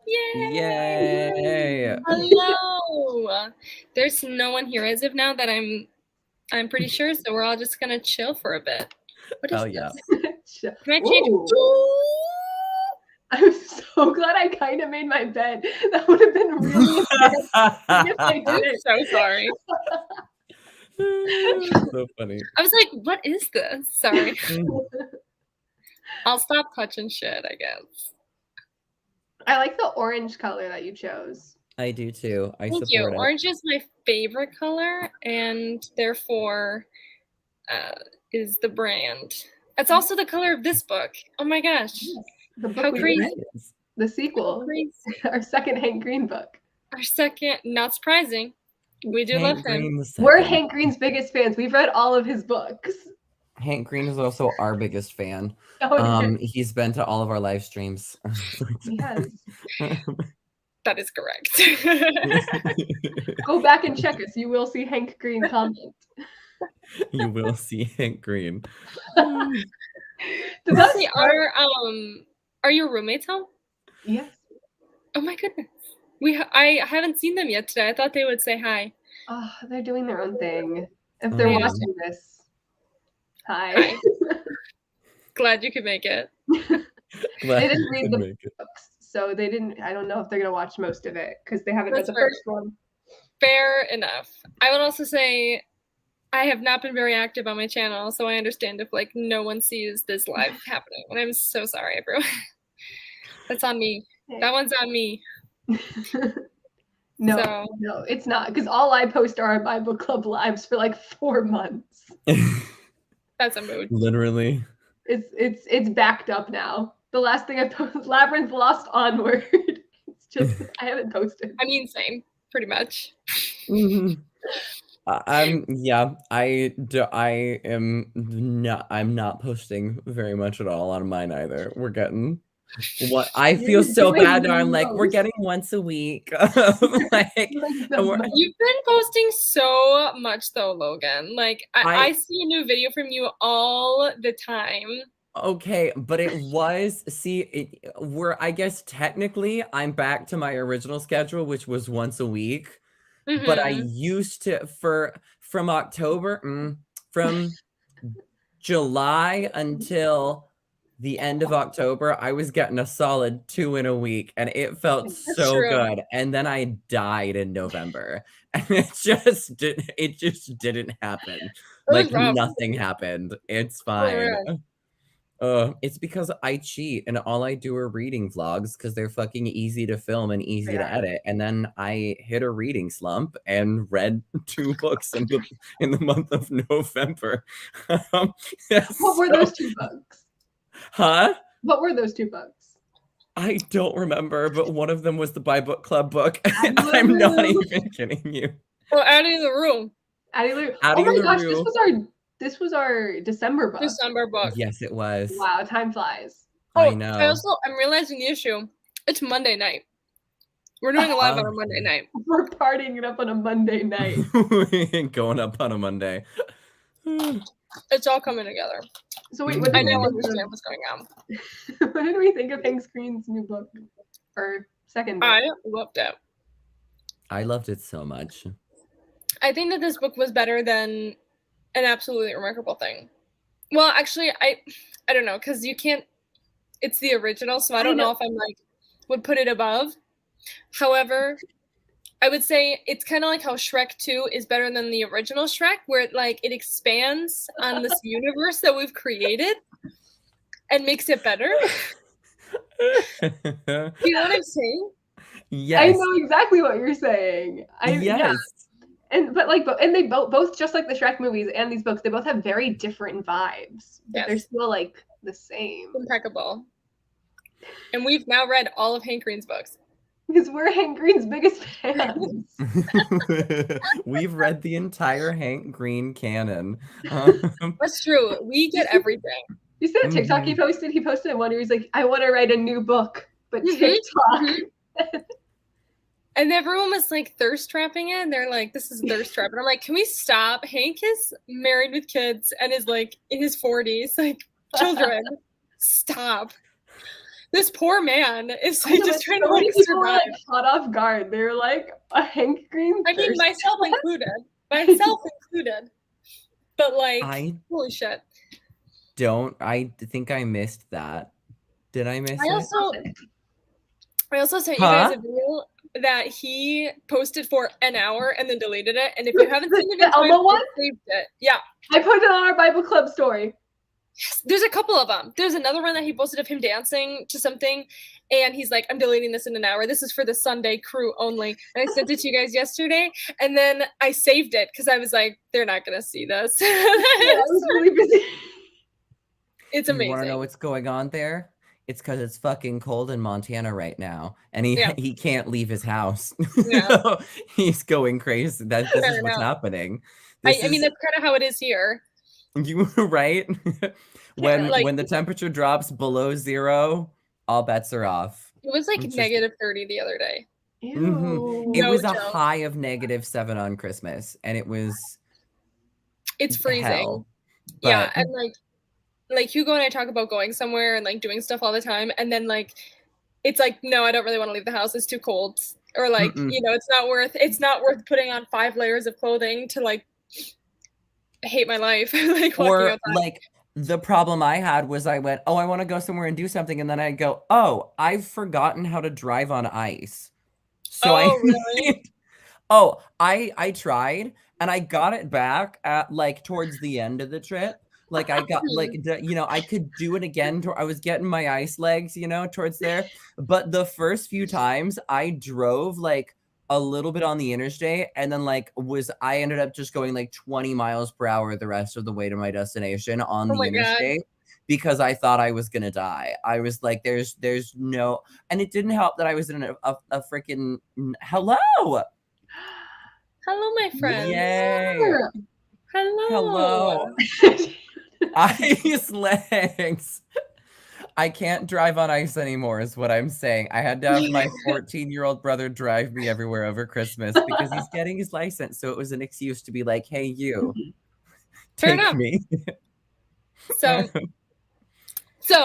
Yay! Yay! Hello. There's no one here as of now that I'm pretty sure, so we're all just gonna chill for a bit. What is Oh yeah. this? Can I change? Ooh. I'm so glad I kind of made my bed. That would have been really embarrassing if I I'm didn't. so sorry. So funny. I was like, what is this? Sorry. I'll stop touching shit, I guess. I like the orange color that you chose. I do too. I Thank you. support it. Orange is my favorite color, and therefore is the brand. It's also the color of this book. Oh my gosh. The book How we crazy. read, the sequel, Crazy. our second Hank Green book. Our second, not surprising. We do love Hank him. Green the We're second. Hank Green's biggest fans. We've read all of his books. Hank Green is also our biggest fan. Oh, He's been to all of our live streams. yes. That is correct. Go back and check us. You will see Hank Green comment. You will see Hank Green. Does that See, start? are your roommates home? Yes. Oh my goodness. I haven't seen them yet today. I thought they would say hi. Oh, they're doing their own thing. If they're Yeah. watching this, hi. Glad you could make it. Glad They didn't you read could the make it. books, so they didn't. I don't know if they're gonna watch most of it because they haven't read That's the fair. first one. Fair enough. I would also say I have not been very active on my channel, so I understand if like no one sees this live happening. And I'm so sorry, everyone. That's on me. That one's on me. No, So- no, it's not because all I post are my book club lives for like 4 months. That's a mood. Literally. It's backed up now. The last thing I posted, Labyrinth Lost Onward. It's just I haven't posted. I mean, same, pretty much. Yeah, I'm not posting very much at all on mine either. We're getting what I feel You're so doing bad the now. I'm like, we're most. getting once a week. Like, Like the and we're- most. You've been posting so much though, Logan. Like I see a new video from you all the time. okay, but it was I guess technically I'm back to my original schedule, which was once a week. But I used to from October, from July until the end of October, I was getting a solid 2 in a week, and it felt so true. good. And then I died in November, and it just didn't happen. Like rough. nothing happened. It's For fine. real. It's because I cheat and all I do are reading vlogs because they're fucking easy to film and easy to Yeah. edit. And then I hit a reading slump and read 2 books in the month of November. What were those 2 books? Huh? What were those 2 books? I don't remember, but one of them was the Buy Book Club book. Addie I'm not LaRue. even kidding you. Well, Addie LaRue. Addie LaRue. Addie Oh my gosh, LaRue. this was our December book. December book. Yes, it was. Wow, time flies. I know. I'm realizing the issue. It's Monday night. We're doing a live on a Monday night. We're partying it up on a Monday night. Going up on a Monday. It's all coming together. So wait, what I did, now we understand what's going on. what did we think of Hank Green's new book? Or second book? I loved it. I loved it so much. I think that this book was better than An Absolutely Remarkable Thing. Well, actually, I don't know, because you can't. It's the original, so I don't know if I'm like would put it above. However, I would say it's kind of like how Shrek 2 is better than the original Shrek, where it expands on this universe that we've created and makes it better. You know what I'm saying? Yes. I know exactly what you're saying. Yes. Yeah. And they both just like the Shrek movies and these books, they both have very different vibes. But Yes. they're still like the same. Impeccable. And we've now read all of Hank Green's books. Because we're Hank Green's biggest fans. We've read the entire Hank Green canon. That's true. We get everything. You see that TikTok he posted? He posted one where he's like, I want to write a new book, but TikTok. And everyone was like thirst trapping it. And they're like, this is thirst trap. And I'm like, can we stop? Hank is married with kids and is like in his 40s. Like, children, stop. this poor man is I know, just trying to so many like people were survive. like caught off guard. They were like a Hank Green. I mean, thirst myself trap? included. Myself included. But like, I holy shit. I think I missed that. Did I miss I also sent you guys a video that he posted for an hour and then deleted it. And if you haven't seen it, The Elmo one? I saved it. Yeah. I put it on our Bible Club story. Yes, there's a couple of them. There's another one that he posted of him dancing to something, and he's like, I'm deleting this in an hour. This is for the Sunday crew only. And I sent it to you guys yesterday, and then I saved it because I was like, they're not going to see this. Yeah, I was really busy. It's You amazing. want to know what's going on there? It's because it's fucking cold in Montana right now, and he can't leave his house. Yeah. He's going crazy. This is what's happening. I mean, that's kind of how it is here. You right? When the temperature drops below 0, all bets are off. It was like negative 30 the other day. Ew. It was a high of -7 on Christmas, and it was. It's freezing. Hell, yeah, and like Hugo and I talk about going somewhere and like doing stuff all the time, and then like it's like, no, I don't really want to leave the house. It's too cold, or like you know, it's not worth putting on 5 layers of clothing to like. I hate my life. Or like the problem I had was I went, I want to go somewhere and do something, and then I go, I've forgotten how to drive on ice. So really? I tried and I got it back at like towards the end of the trip. Like I got I could do it again. I was getting my ice legs, towards there. But the first few times I drove like a little bit on the interstate, and then I ended up just going like 20 miles per hour the rest of the way to my destination on the interstate because I thought I was gonna die. I was like, there's no, and it didn't help that I was in a freaking hello, my friend. Yay, hello. Ice legs. I can't drive on ice anymore is what I'm saying. I had to have my 14-year-old brother drive me everywhere over Christmas because he's getting his license. So it was an excuse to be like, hey, you, take me. So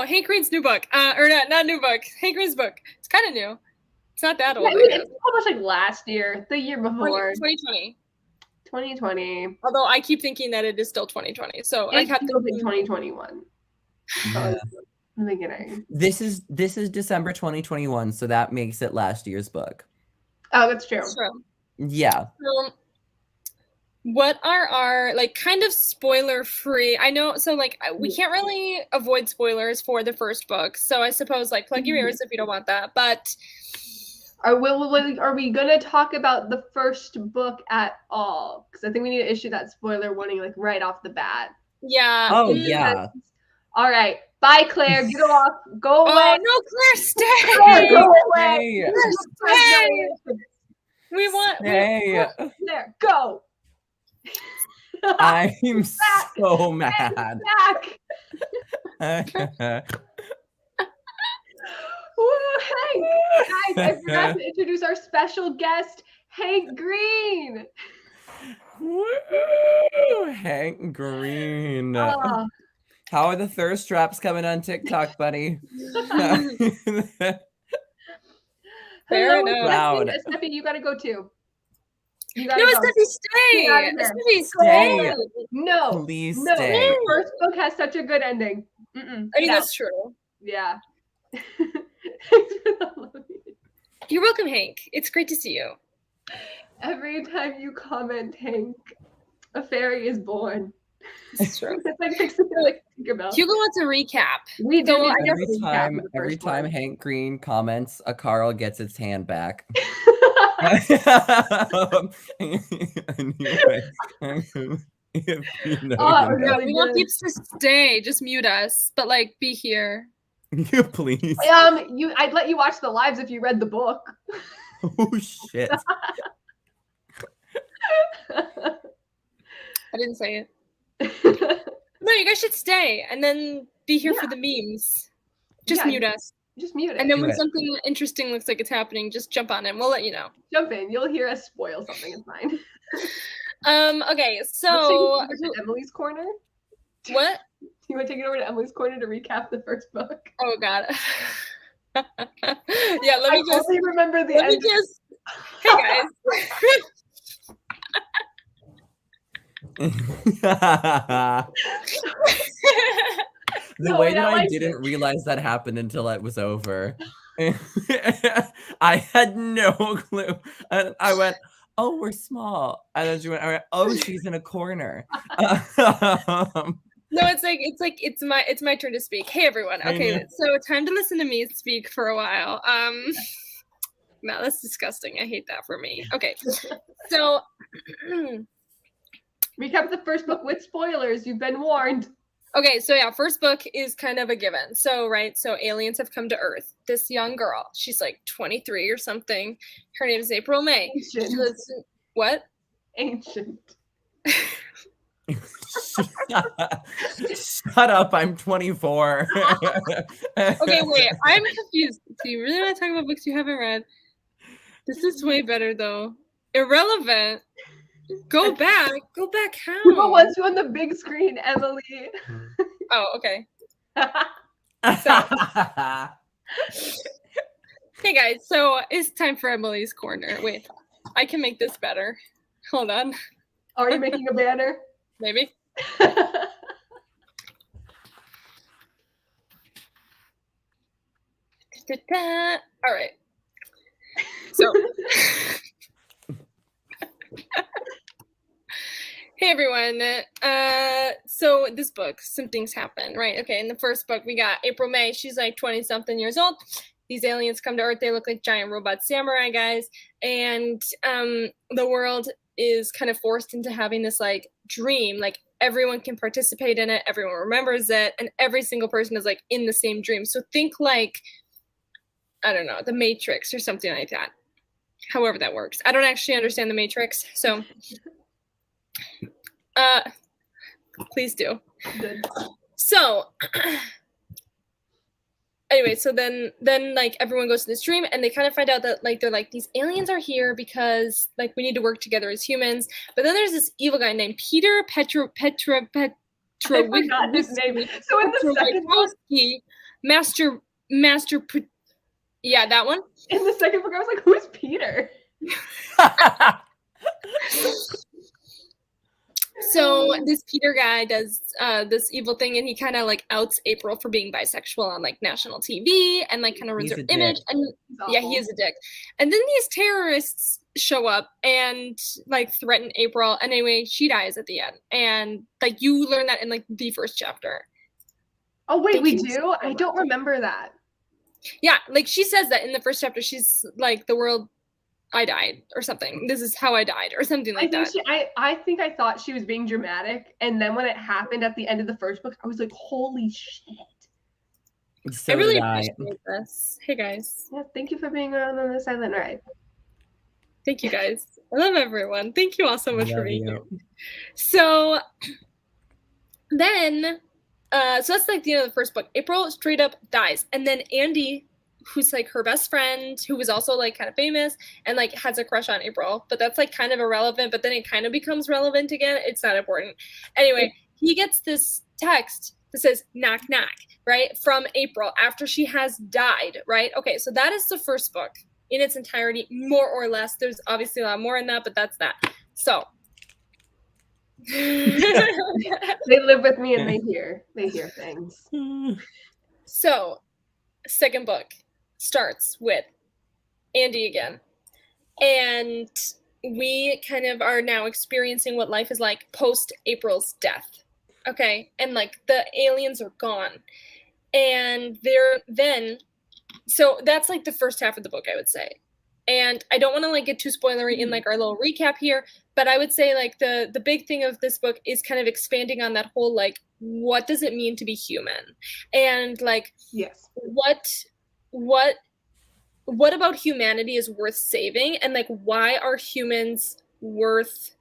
Hank Green's new book, or not new book, Hank Green's book. It's kind of new. It's not that old. I mean, it's almost like last year, the year before. 2020. 2020. Although I keep thinking that it is still 2020. So I kept thinking 2021. Yeah. Beginning. This is December 2021, so that makes it last year's book. Oh, that's true. Yeah. What are our kind of spoiler free? I know, so we can't really avoid spoilers for the first book. So I suppose plug your ears if you don't want that. But are we gonna talk about the first book at all? Because I think we need to issue that spoiler warning right off the bat. Yeah. Oh yeah. All right. Bye, Claire. Get off. Go away. Oh no, Claire, stay. Go away. Stay. We want. Claire, go. I'm so mad. Back. Ooh, Hank. Guys, I forgot to introduce our special guest, Hank Green. Woo, Hank Green. How are the thirst traps coming on TikTok, buddy? Fair enough. Steffi, you gotta go too. No, Steffi, stay. Steffi, stay. No, please stay. The first book has such a good ending. I mean, that's true. Yeah. Thanks for the love. You're welcome, Hank. It's great to see you. Every time you comment, Hank, a fairy is born. It's true. It's Hugo wants a recap. We do. Every time Hank Green comments, a Carl gets its hand back. We want peeps to stay. Just mute us, but be here. You please. I'd let you watch the lives if you read the book. Oh shit. I didn't say it. No, you guys should stay and then be here for the memes. Just mute us. Just mute it. And then when something interesting looks like it's happening, just jump on it. We'll let you know. Jump in. You'll hear us spoil something. It's fine. Okay, so Emily's Corner. What? You want to take it over to Emily's Corner to recap the first book? Oh God. Yeah, let me just only remember the let me end. just hey guys. The way that I didn't realize that happened until it was over. I had no clue. And I went, oh, we're small. And then she went, oh, she's in a corner. No, it's my turn to speak. Hey everyone. Okay, so time to listen to me speak for a while. No, that's disgusting. I hate that for me. Okay. So recap the first book with spoilers. You've been warned. Okay, so yeah, first book is kind of a given. So, right, so aliens have come to Earth. This young girl, she's like 23 or something. Her name is April May. Ancient. What? Ancient. Shut up, I'm 24. Okay, wait, I'm confused. Do you really want to talk about books you haven't read? This is way better, though. Irrelevant. Go back. Go back how? Who wants you on the big screen, Emily? Oh, okay. So, hey guys, so it's time for Emily's Corner. Wait, I can make this better. Hold on. Are you making a banner? Maybe. All right. So, hey everyone. So this book, some things happen, right? Okay, in the first book, we got April May. She's like 20-something years old. These aliens come to Earth. They look like giant robot samurai guys. And the world is kind of forced into having this like dream. Like everyone can participate in it. Everyone remembers it. And every single person is like in the same dream. So think like, I don't know, the Matrix or something like that. However that works. I don't actually understand the Matrix. So please do. Good. So anyway, so then like everyone goes to this dream and they kind of find out that like they're like these aliens are here because like we need to work together as humans. But then there's this evil guy named Peter I forgot his name. So in the second book, yeah, that one. In the second book, I was like, "Who's Peter?" So this Peter guy does this evil thing, and he kind of like outs April for being bisexual on like national TV, and like kind of ruins her image. And yeah, he is a dick. And then these terrorists show up and like threaten April. And anyway, she dies at the end, and like you learn that in like the first chapter. Oh wait, we do? I don't remember that. Yeah, like she says that in the first chapter. She's like, the world, I died or something. This is how I died or something like that. I think I thought she was being dramatic. And then when it happened at the end of the first book, I was like, holy shit. So I really appreciate this. Hey guys. Yeah, thank you for being on the silent ride. Thank you guys. I love everyone. Thank you all so much for being here. So then so that's like the end of the first book. April straight up dies. And then Andy, who's like her best friend, who was also like kind of famous and like has a crush on April, but that's like kind of irrelevant, but then it kind of becomes relevant again. It's not important. Anyway, he gets this text that says knock knock, right? From April after she has died, right? Okay, so that is the first book in its entirety, more or less. There's obviously a lot more in that, but that's that. So they live with me and they hear things. So second book starts with Andy again, and we kind of are now experiencing what life is like post April's death. Okay, and like the aliens are gone, and they're then, so that's like the first half of the book, I would say. And I don't want to like get too spoilery in like our little recap here, but I would say like the big thing of this book is kind of expanding on that whole like, what does it mean to be human? And like, yes, what about humanity is worth saving, and like why are humans worth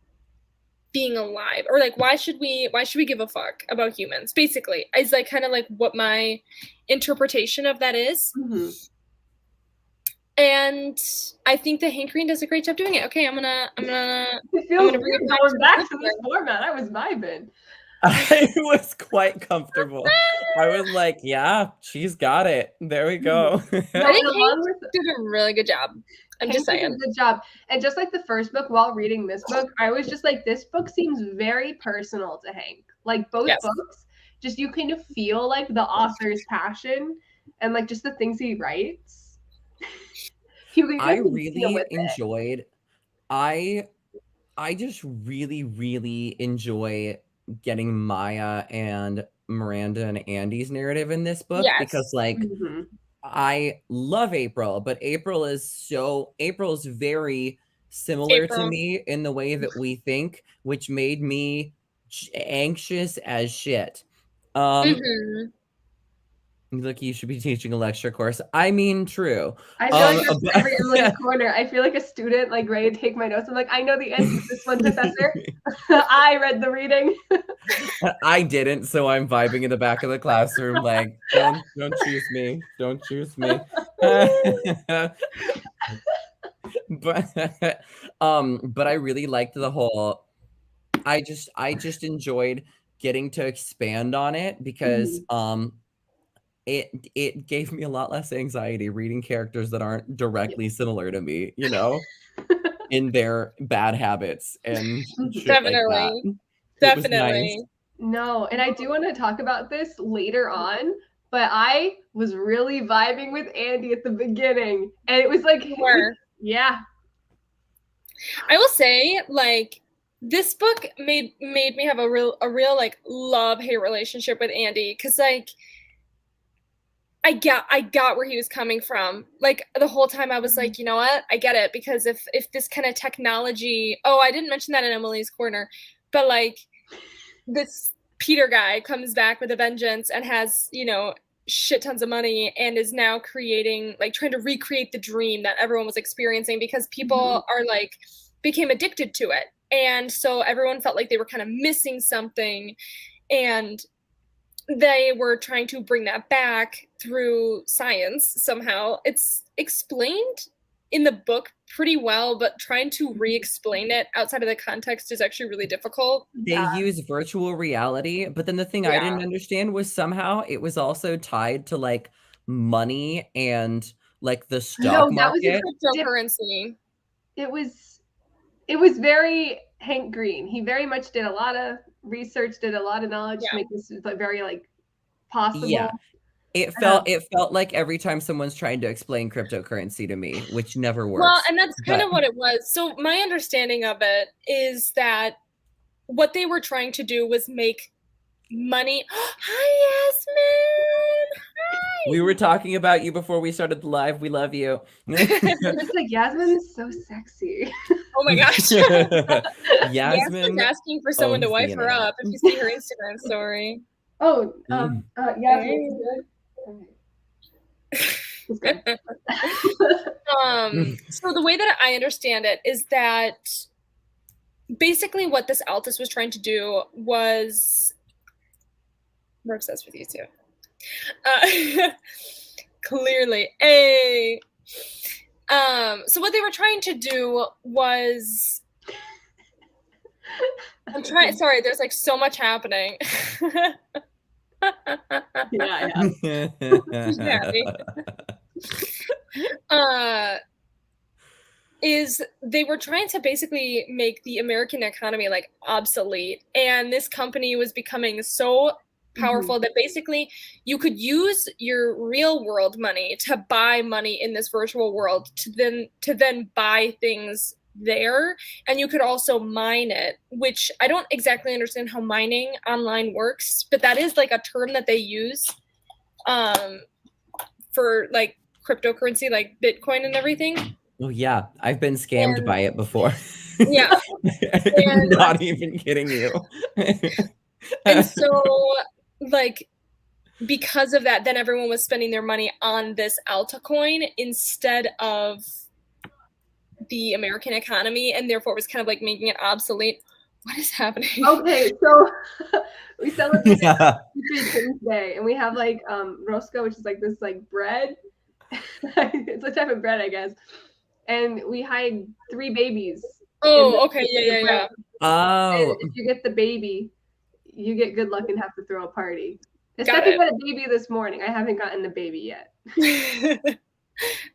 being alive, or like why should we give a fuck about humans, basically, is like kind of like what my interpretation of that is. Mm-hmm. And I think that Hank Green does a great job doing it. Okay, I'm gonna bring it back to this format. I was vibing. I was quite comfortable. I was like, yeah, she's got it. There we go. I think Hank did a really good job. I'm just saying. Did a good job. And just like the first book, while reading this book, I was just like, this book seems very personal to Hank. Like both books, just you kind of feel like the author's passion and like just the things he writes. I really enjoyed. I just really, really enjoy getting Maya and Miranda and Andy's narrative in this book because like I love April, but April is very similar to me in the way that we think, which made me anxious as shit. Look, you should be teaching a lecture course. I mean, true. I feel like that's every Emily's corner. I feel like a student like ready to take my notes. I'm like, I know the answer to this one, professor. I read the reading. I didn't, so I'm vibing in the back of the classroom like, don't choose me. Don't choose me. But I really liked the whole I just enjoyed getting to expand on it because it gave me a lot less anxiety reading characters that aren't directly similar to me, you know, in their bad habits and shit definitely. like that. Definitely. Nice. No, and I do want to talk about this later on, but I was really vibing with Andy at the beginning, and it was like, yeah. I will say, like, this book made me have a real like love-hate relationship with Andy because like I got where he was coming from. Like the whole time I was like, you know what? I get it because if this kind of technology, I didn't mention that in Emily's corner, but like this Peter guy comes back with a vengeance and has, you know, shit tons of money and is now creating, like trying to recreate the dream that everyone was experiencing because people are like became addicted to it. And so everyone felt like they were kind of missing something and they were trying to bring that back through science somehow. It's explained in the book pretty well, but trying to re-explain it outside of the context is actually really difficult. They use virtual reality, but then the thing I didn't understand was somehow it was also tied to like money and like the stock market. That was cryptocurrency. It was very Hank Green. He very much did a lot of research, did a lot of knowledge to make this very like possible. Yeah. It felt like every time someone's trying to explain cryptocurrency to me, which never works. Well, and that's kind of what it was. So my understanding of it is that what they were trying to do was make money. Hi, Yasmin. Hi. We were talking about you before we started the live. We love you. It's like Yasmin is so sexy. Oh my gosh. Yasmin's asking for someone to wipe her up if you see her Instagram story. Oh, Yasmin. So the way that I understand it is that basically what this Altus was trying to do was we're obsessed with you too. Clearly. So what they were trying to do was sorry, there's like so much happening. Is they were trying to basically make the American economy like obsolete, and this company was becoming so powerful that basically you could use your real world money to buy money in this virtual world to then buy things there, and you could also mine it, which I don't exactly understand how mining online works, but that is like a term that they use for like cryptocurrency like Bitcoin and everything. Oh yeah, I've been scammed by it before. Yeah. I'm not even kidding you. And so like because of that, then everyone was spending their money on this Alta coin instead of the American economy, and therefore it was kind of like making it obsolete. What is happening? Okay, so we celebrate King's Day, and we have like rosca, which is like this like bread. It's a type of bread, I guess. And we hide 3 babies. Oh, okay, yeah. Oh. And if you get the baby, you get good luck and have to throw a party. Except I got a baby this morning. I haven't gotten the baby yet.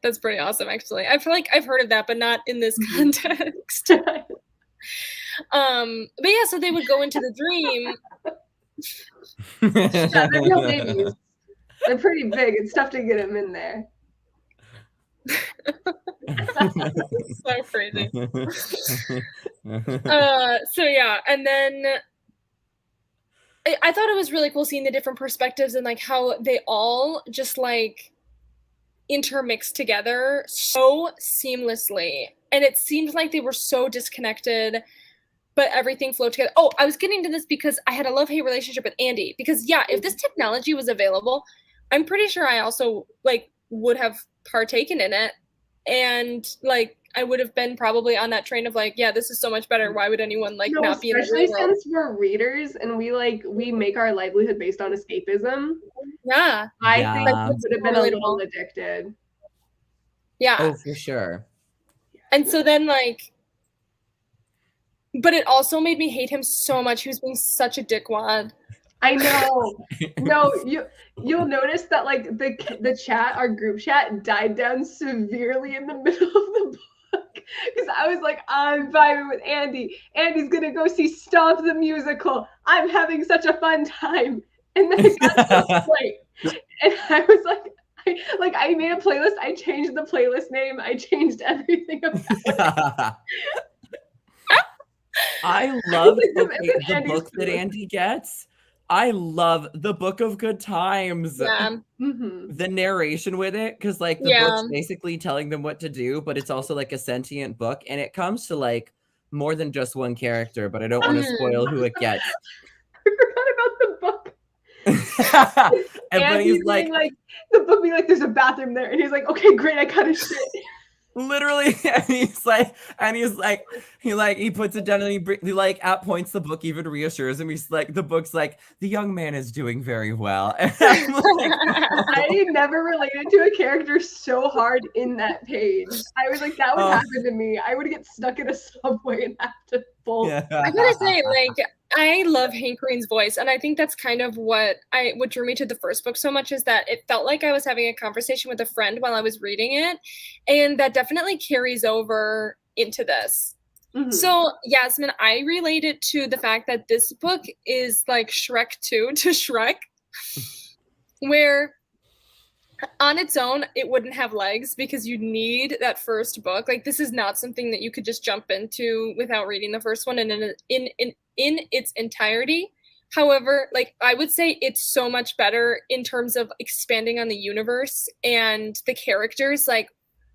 That's pretty awesome, actually. I feel like I've heard of that, but not in this context. But yeah, so they would go into the dream. Yeah, they're real babies. They're pretty big. It's tough to get them in there. So crazy. So yeah, and then I thought it was really cool seeing the different perspectives and like how they all just like intermix together so seamlessly, and it seemed like they were so disconnected, but everything flowed together. Oh, I was getting to this because I had a love-hate relationship with Andy, because yeah, if this technology was available, I'm pretty sure I also like would have partaken in it, and like I would have been probably on that train of like, yeah, this is so much better. Why would anyone like not be in the real world? Especially since we're readers and we make our livelihood based on escapism. Yeah. I think I would have been a little addicted. Yeah. Oh, for sure. And so then like, but it also made me hate him so much. He was being such a dickwad. I know. No, you'll notice that like the chat, our group chat, died down severely in the middle of the book, because I was like, I'm vibing with Andy. Andy's gonna go see Stomp the musical. I'm having such a fun time. And then it got to the point, and I was like, I made a playlist. I changed the playlist name. I changed everything about it. I love the book that Andy gets. I love the Book of Good Times. Yeah. The narration with it, because like the book's basically telling them what to do, but it's also like a sentient book, and it comes to like more than just one character, but I don't want to spoil who it gets. I forgot about the book. And but he's like the book being like, there's a bathroom there, and he's like, okay, great, I got a shit. Literally, and he puts it down, and he like at points the book even reassures him. He's like, the book's like, the young man is doing very well. And I'm like, I never related to a character so hard in that page. I was like, that would happen to me. I would get stuck in a subway and have to bolt. Yeah. I gotta say, like, I love Hank Green's voice, and I think that's kind of what drew me to the first book so much, is that it felt like I was having a conversation with a friend while I was reading it, and that definitely carries over into this. So, Yasmin, I relate it to the fact that this book is like Shrek 2 to Shrek, where on its own, it wouldn't have legs because you need that first book. Like, this is not something that you could just jump into without reading the first one and in its entirety. However, like, I would say it's so much better in terms of expanding on the universe and the characters. Like,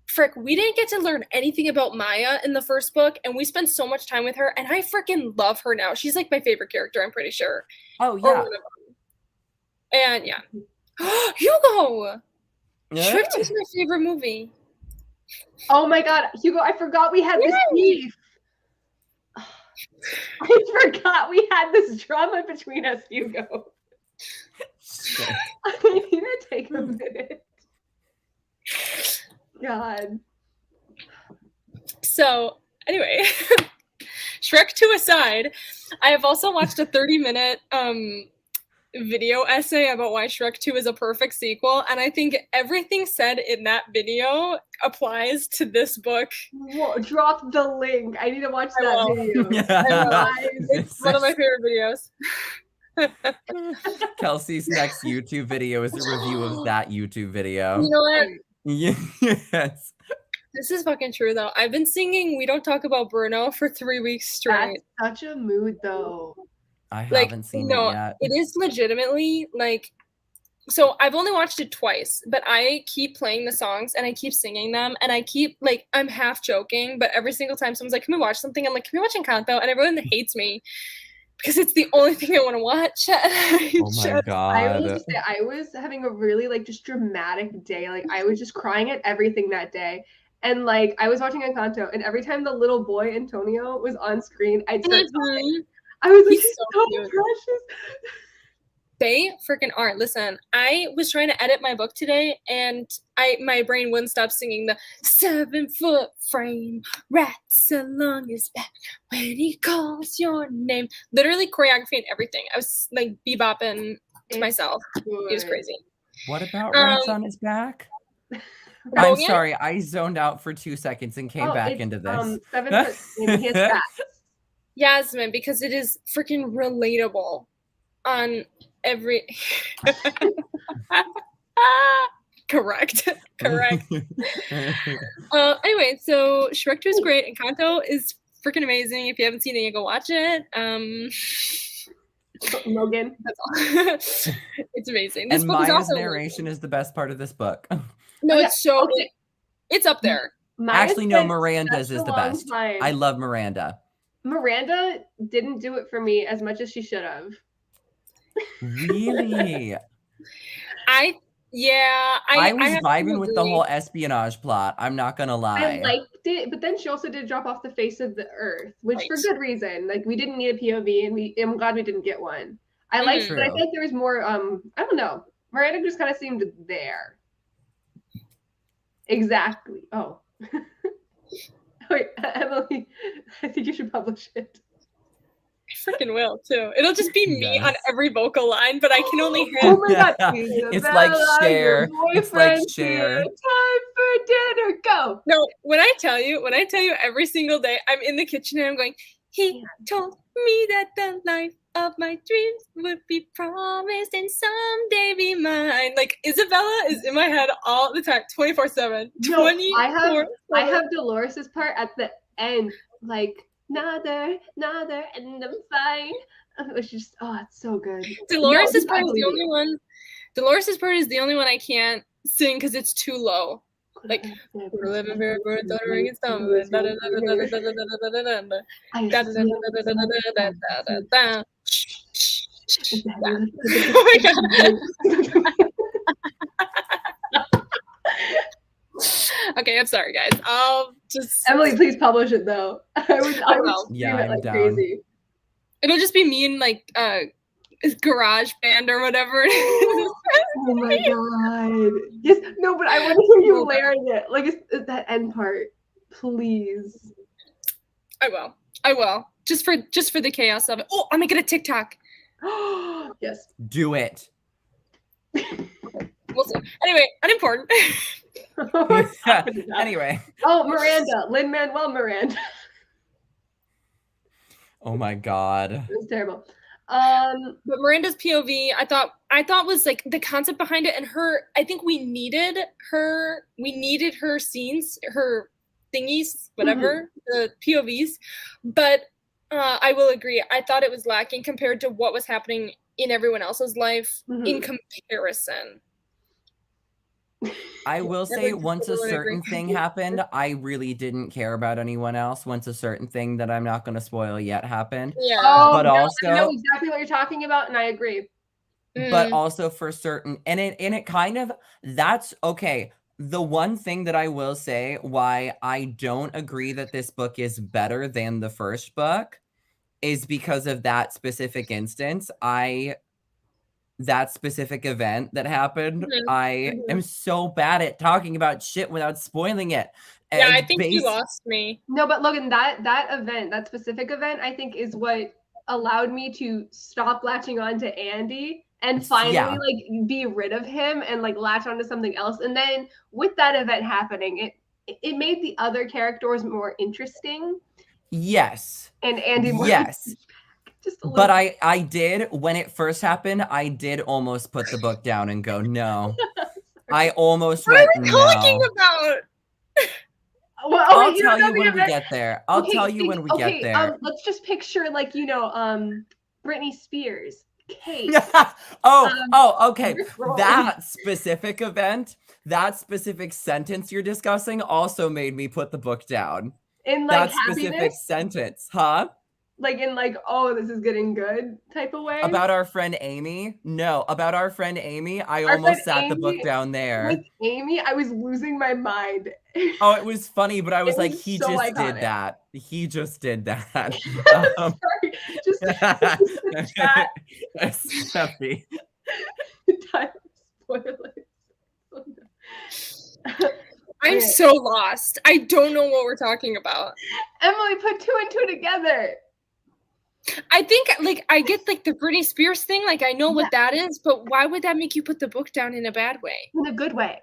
frick, we didn't get to learn anything about Maya in the first book, and we spent so much time with her, and I freaking love her now. She's like my favorite character, I'm pretty sure. Oh, yeah. And yeah. Hugo! Yeah. Shrek 2 is my favorite movie. Oh my god, Hugo, I forgot we had this beef. I forgot we had this drama between us, Hugo. I need to take a minute. God. So, anyway, Shrek 2 aside, I have also watched a 30-minute video essay about why Shrek 2 is a perfect sequel, and I think everything said in that video applies to this book. Whoa, drop the link. I need to watch that video. It's one of my favorite videos. Kelsey's next YouTube video is a review of that YouTube video. You know what? Yes. This is fucking true, though. I've been singing We Don't Talk About Bruno for 3 weeks straight. That's such a mood, though. I haven't seen it yet. It is legitimately, like, so I've only watched it twice, but I keep playing the songs and I keep singing them, and I keep, like, I'm half joking, but every single time someone's like, can we watch something? I'm like, can we watch Encanto? And everyone hates me because it's the only thing I want to watch. Oh my god. I will just say, I was having a really, like, just dramatic day. Like, I was just crying at everything that day. And, like, I was watching Encanto, and every time the little boy, Antonio, was on screen, I'd start sobbing. I was like, he's so precious. They freaking are. Listen, I was trying to edit my book today, and my brain wouldn't stop singing the 7-foot frame, rats along his back when he calls your name. Literally choreography and everything. I was like bebopping to myself. It was crazy. What about rats on his back? I'm sorry, I zoned out for 2 seconds and came back into this. 7 foot in his back. Yasmin, because it is freaking relatable on every. Correct. Anyway, so Shrek 2 is great, and Encanto is freaking amazing. If you haven't seen it, you go watch it. Logan. That's all. It's amazing. This book Maya's narration is the best part of this book. No, it's so it's up there. Actually, no, Miranda's is the best. I love Miranda. Miranda didn't do it for me as much as she should have. Really? I was vibing with the whole espionage plot. I'm not gonna lie. I liked it, but then she also did drop off the face of the earth, which for good reason. Like we didn't need a POV, and I'm glad we didn't get one. I liked, but I think there was more. I don't know. Miranda just kind of seemed there. Exactly. Oh. Wait, Emily, I think you should publish it. I freaking will too. It'll just be me on every vocal line, but I can only hear. Oh my god! It's like Cher. It's like Cher. Time for dinner. Go. No, when I tell you every single day, I'm in the kitchen and I'm going. He told me that the life of my dreams would be promised and someday be mine. Like Isabella is in my head all the time, 24/7. No, I have Dolores's part at the end, like another, and I'm fine. It's just it's so good. Dolores's part is the only one. Dolores's part is the only one I can't sing because it's too low. Like we're living very good, stuttering and stumbling. Oh my god. Okay, I'm sorry, guys. I'll just Emily, please publish it though. I would yeah, it like crazy. It'll just be me in like garage band or whatever. Oh my god. Yes, no, but I want to hear you layering it. Like it's that end part. Please. I will. Just for the chaos of it. Oh, I'm making a TikTok. Yes. Do it. We'll see. Anyway, unimportant. Anyway. Oh, Miranda. Lin-Manuel Miranda. Oh my god. It was terrible. But Miranda's POV, I thought was like the concept behind it, and I think we needed her scenes, her thingies, whatever, the POVs. But I will agree, I thought it was lacking compared to what was happening in everyone else's life in comparison. I will say once a certain thing happened, I really didn't care about anyone else. Once a certain thing that I'm not going to spoil yet happened. Yeah. But also I know exactly what you're talking about, and I agree. But also for certain, and it kind of, that's okay. The one thing that I will say why I don't agree that this book is better than the first book is because of that specific instance. That specific event that happened, I am so bad at talking about shit without spoiling it. Yeah, I think you lost me. No, but Logan, that event, that specific event, I think is what allowed me to stop latching on to Andy and finally like be rid of him and like latch onto something else. And then with that event happening, it made the other characters more interesting. Yes. And Andy more. Yes. But I did, when it first happened, I did almost put the book down and go, no. I almost went, no. What are we talking about? Well, I'll tell you when we get there. I'll tell you when we get there. Let's just picture like, Britney Spears, Kate. Okay. That specific event, that specific sentence you're discussing also made me put the book down. In like that specific sentence, huh? Like in like, oh, this is getting good type of way? About our friend Amy? No, about our friend Amy, I almost sat the book down there. With Amy, I was losing my mind. Oh, it was funny, but I was like, he just did that. He just did that. Sorry, just chat. Steffi. Time spoilers. I'm so lost. I don't know what we're talking about. Emily, put 2 and 2 together. I think, like, I get, like, the Britney Spears thing. Like, I know what that is, but why would that make you put the book down in a bad way? In a good way.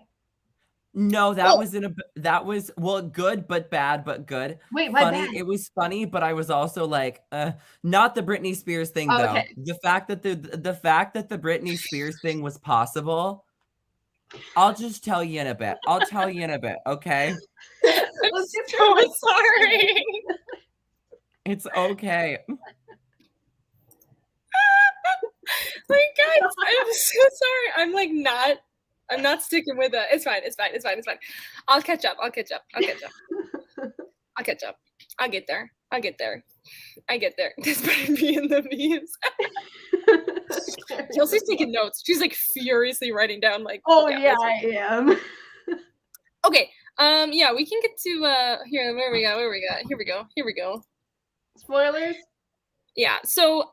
No, that was well, good but bad but good. Wait, why funny. bad? It was funny, but I was also like, not the Britney Spears thing though. Okay. The fact that the Britney Spears thing was possible. I'll just tell you in a bit. I'll tell you in a bit, okay? I'm so sorry. It's okay. My God, I'm so sorry. I'm not sticking with it. It's fine. I'll catch up. I'll get there. This better be in the memes. Chelsea's taking notes. She's like furiously writing down like. Oh yeah, I am. Okay. Yeah, we can get to here. Where we got? Here we go. Spoilers. Yeah. So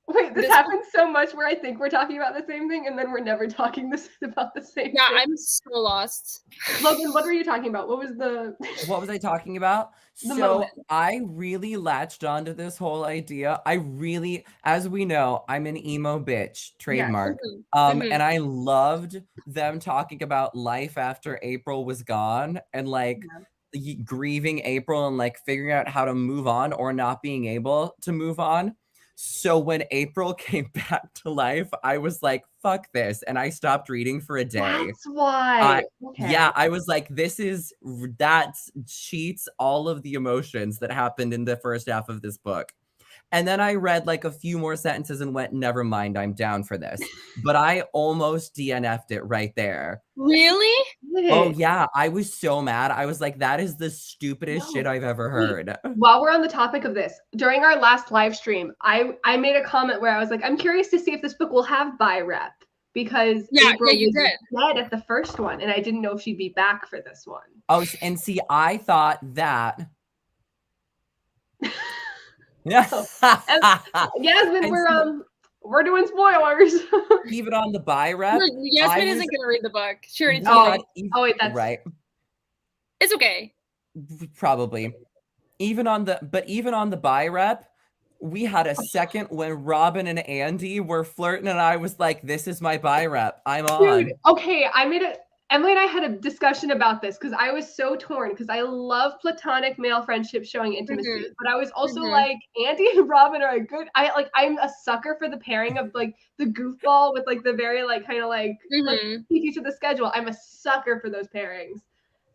Wait, this happens so much where I think we're talking about the same thing and then we're never talking about the same thing. Yeah, I'm so lost. Logan, what were you talking about? What was I talking about? moment. I really latched onto this whole idea. As we know, I'm an emo bitch, trademark. And I loved them talking about life after April was gone and like grieving April and like figuring out how to move on or not being able to move on. So when April came back to life, I was like, fuck this. And I stopped reading for a day. That's why. Yeah, I was like, that cheats all of the emotions that happened in the first half of this book. And then I read like a few more sentences and went, never mind, I'm down for this. But I almost DNF'd it right there. Really? Oh yeah, I was so mad. I was like, that is the stupidest shit I've ever heard. While we're on the topic of this, during our last live stream, I made a comment where I was like, I'm curious to see if this book will have buy rep because April you was did. dead at the first one, and I didn't know if she'd be back for this one. Oh, and see, I thought that. Yeah. Yasmin, we're doing spoilers. Even on the buy rep. Yasmin isn't gonna read the book. She already told me. Oh wait, that's right. It's okay. Probably. Even on the buy rep, we had a second when Robin and Andy were flirting, and I was like, "This is my buy rep. I'm on." Dude, okay, Emily and I had a discussion about this because I was so torn because I love platonic male friendships showing intimacy, but I was also like, Andy and Robin are I'm a sucker for the pairing of like the goofball with like the very like kind of like keep each of the schedule. I'm a sucker for those pairings.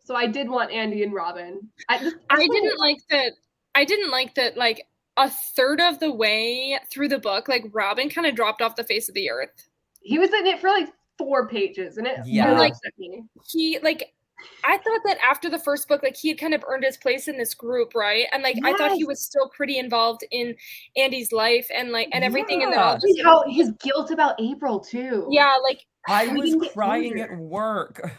So I did want Andy and Robin. I didn't like that like a third of the way through the book, like Robin kind of dropped off the face of the earth. He was in it for like 4 pages and it I thought that after the first book, like he had kind of earned his place in this group, right? And like I thought he was still pretty involved in Andy's life and like and everything. And then all just how his guilt about April too. Yeah, like I was crying at work.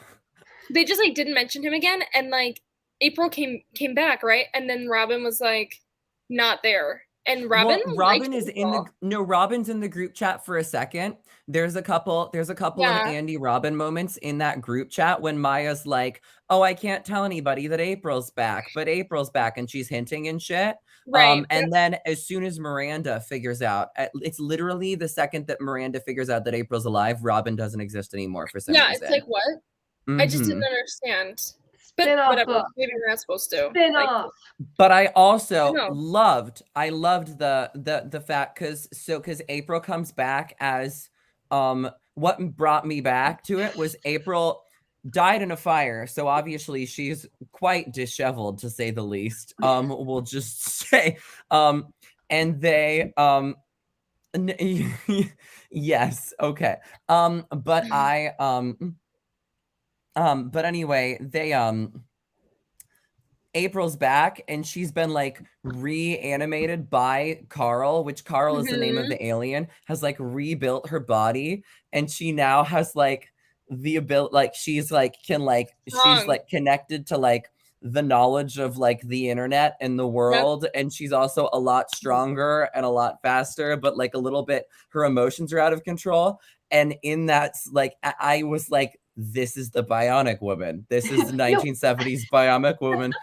They just like didn't mention him again, and like April came back, right? And then Robin was like not there. And Robin is Robin's in the group chat for a second. There's a couple of Andy Robin moments in that group chat when Maya's like, "Oh, I can't tell anybody that April's back, but April's back," and she's hinting and shit. Right. And then as soon as Miranda figures out, it's literally the second that Miranda figures out that April's alive, Robin doesn't exist anymore for some reason. Yeah, it's like what? I just didn't understand. But whatever, maybe we're not supposed to. Spin off. But I also loved the fact because April comes back as what brought me back to it was April died in a fire, so obviously she's quite disheveled to say the least. We'll just say and they yes, okay. But anyway, they April's back and she's been like reanimated by Carl, which Carl is the name of the alien, has like rebuilt her body, and she now has like the ability, like she's like she's like connected to like the knowledge of like the internet and the world, and she's also a lot stronger and a lot faster, but like a little bit her emotions are out of control. And in that, like I was like, this is the Bionic Woman. This is the 1970s Bionic Woman.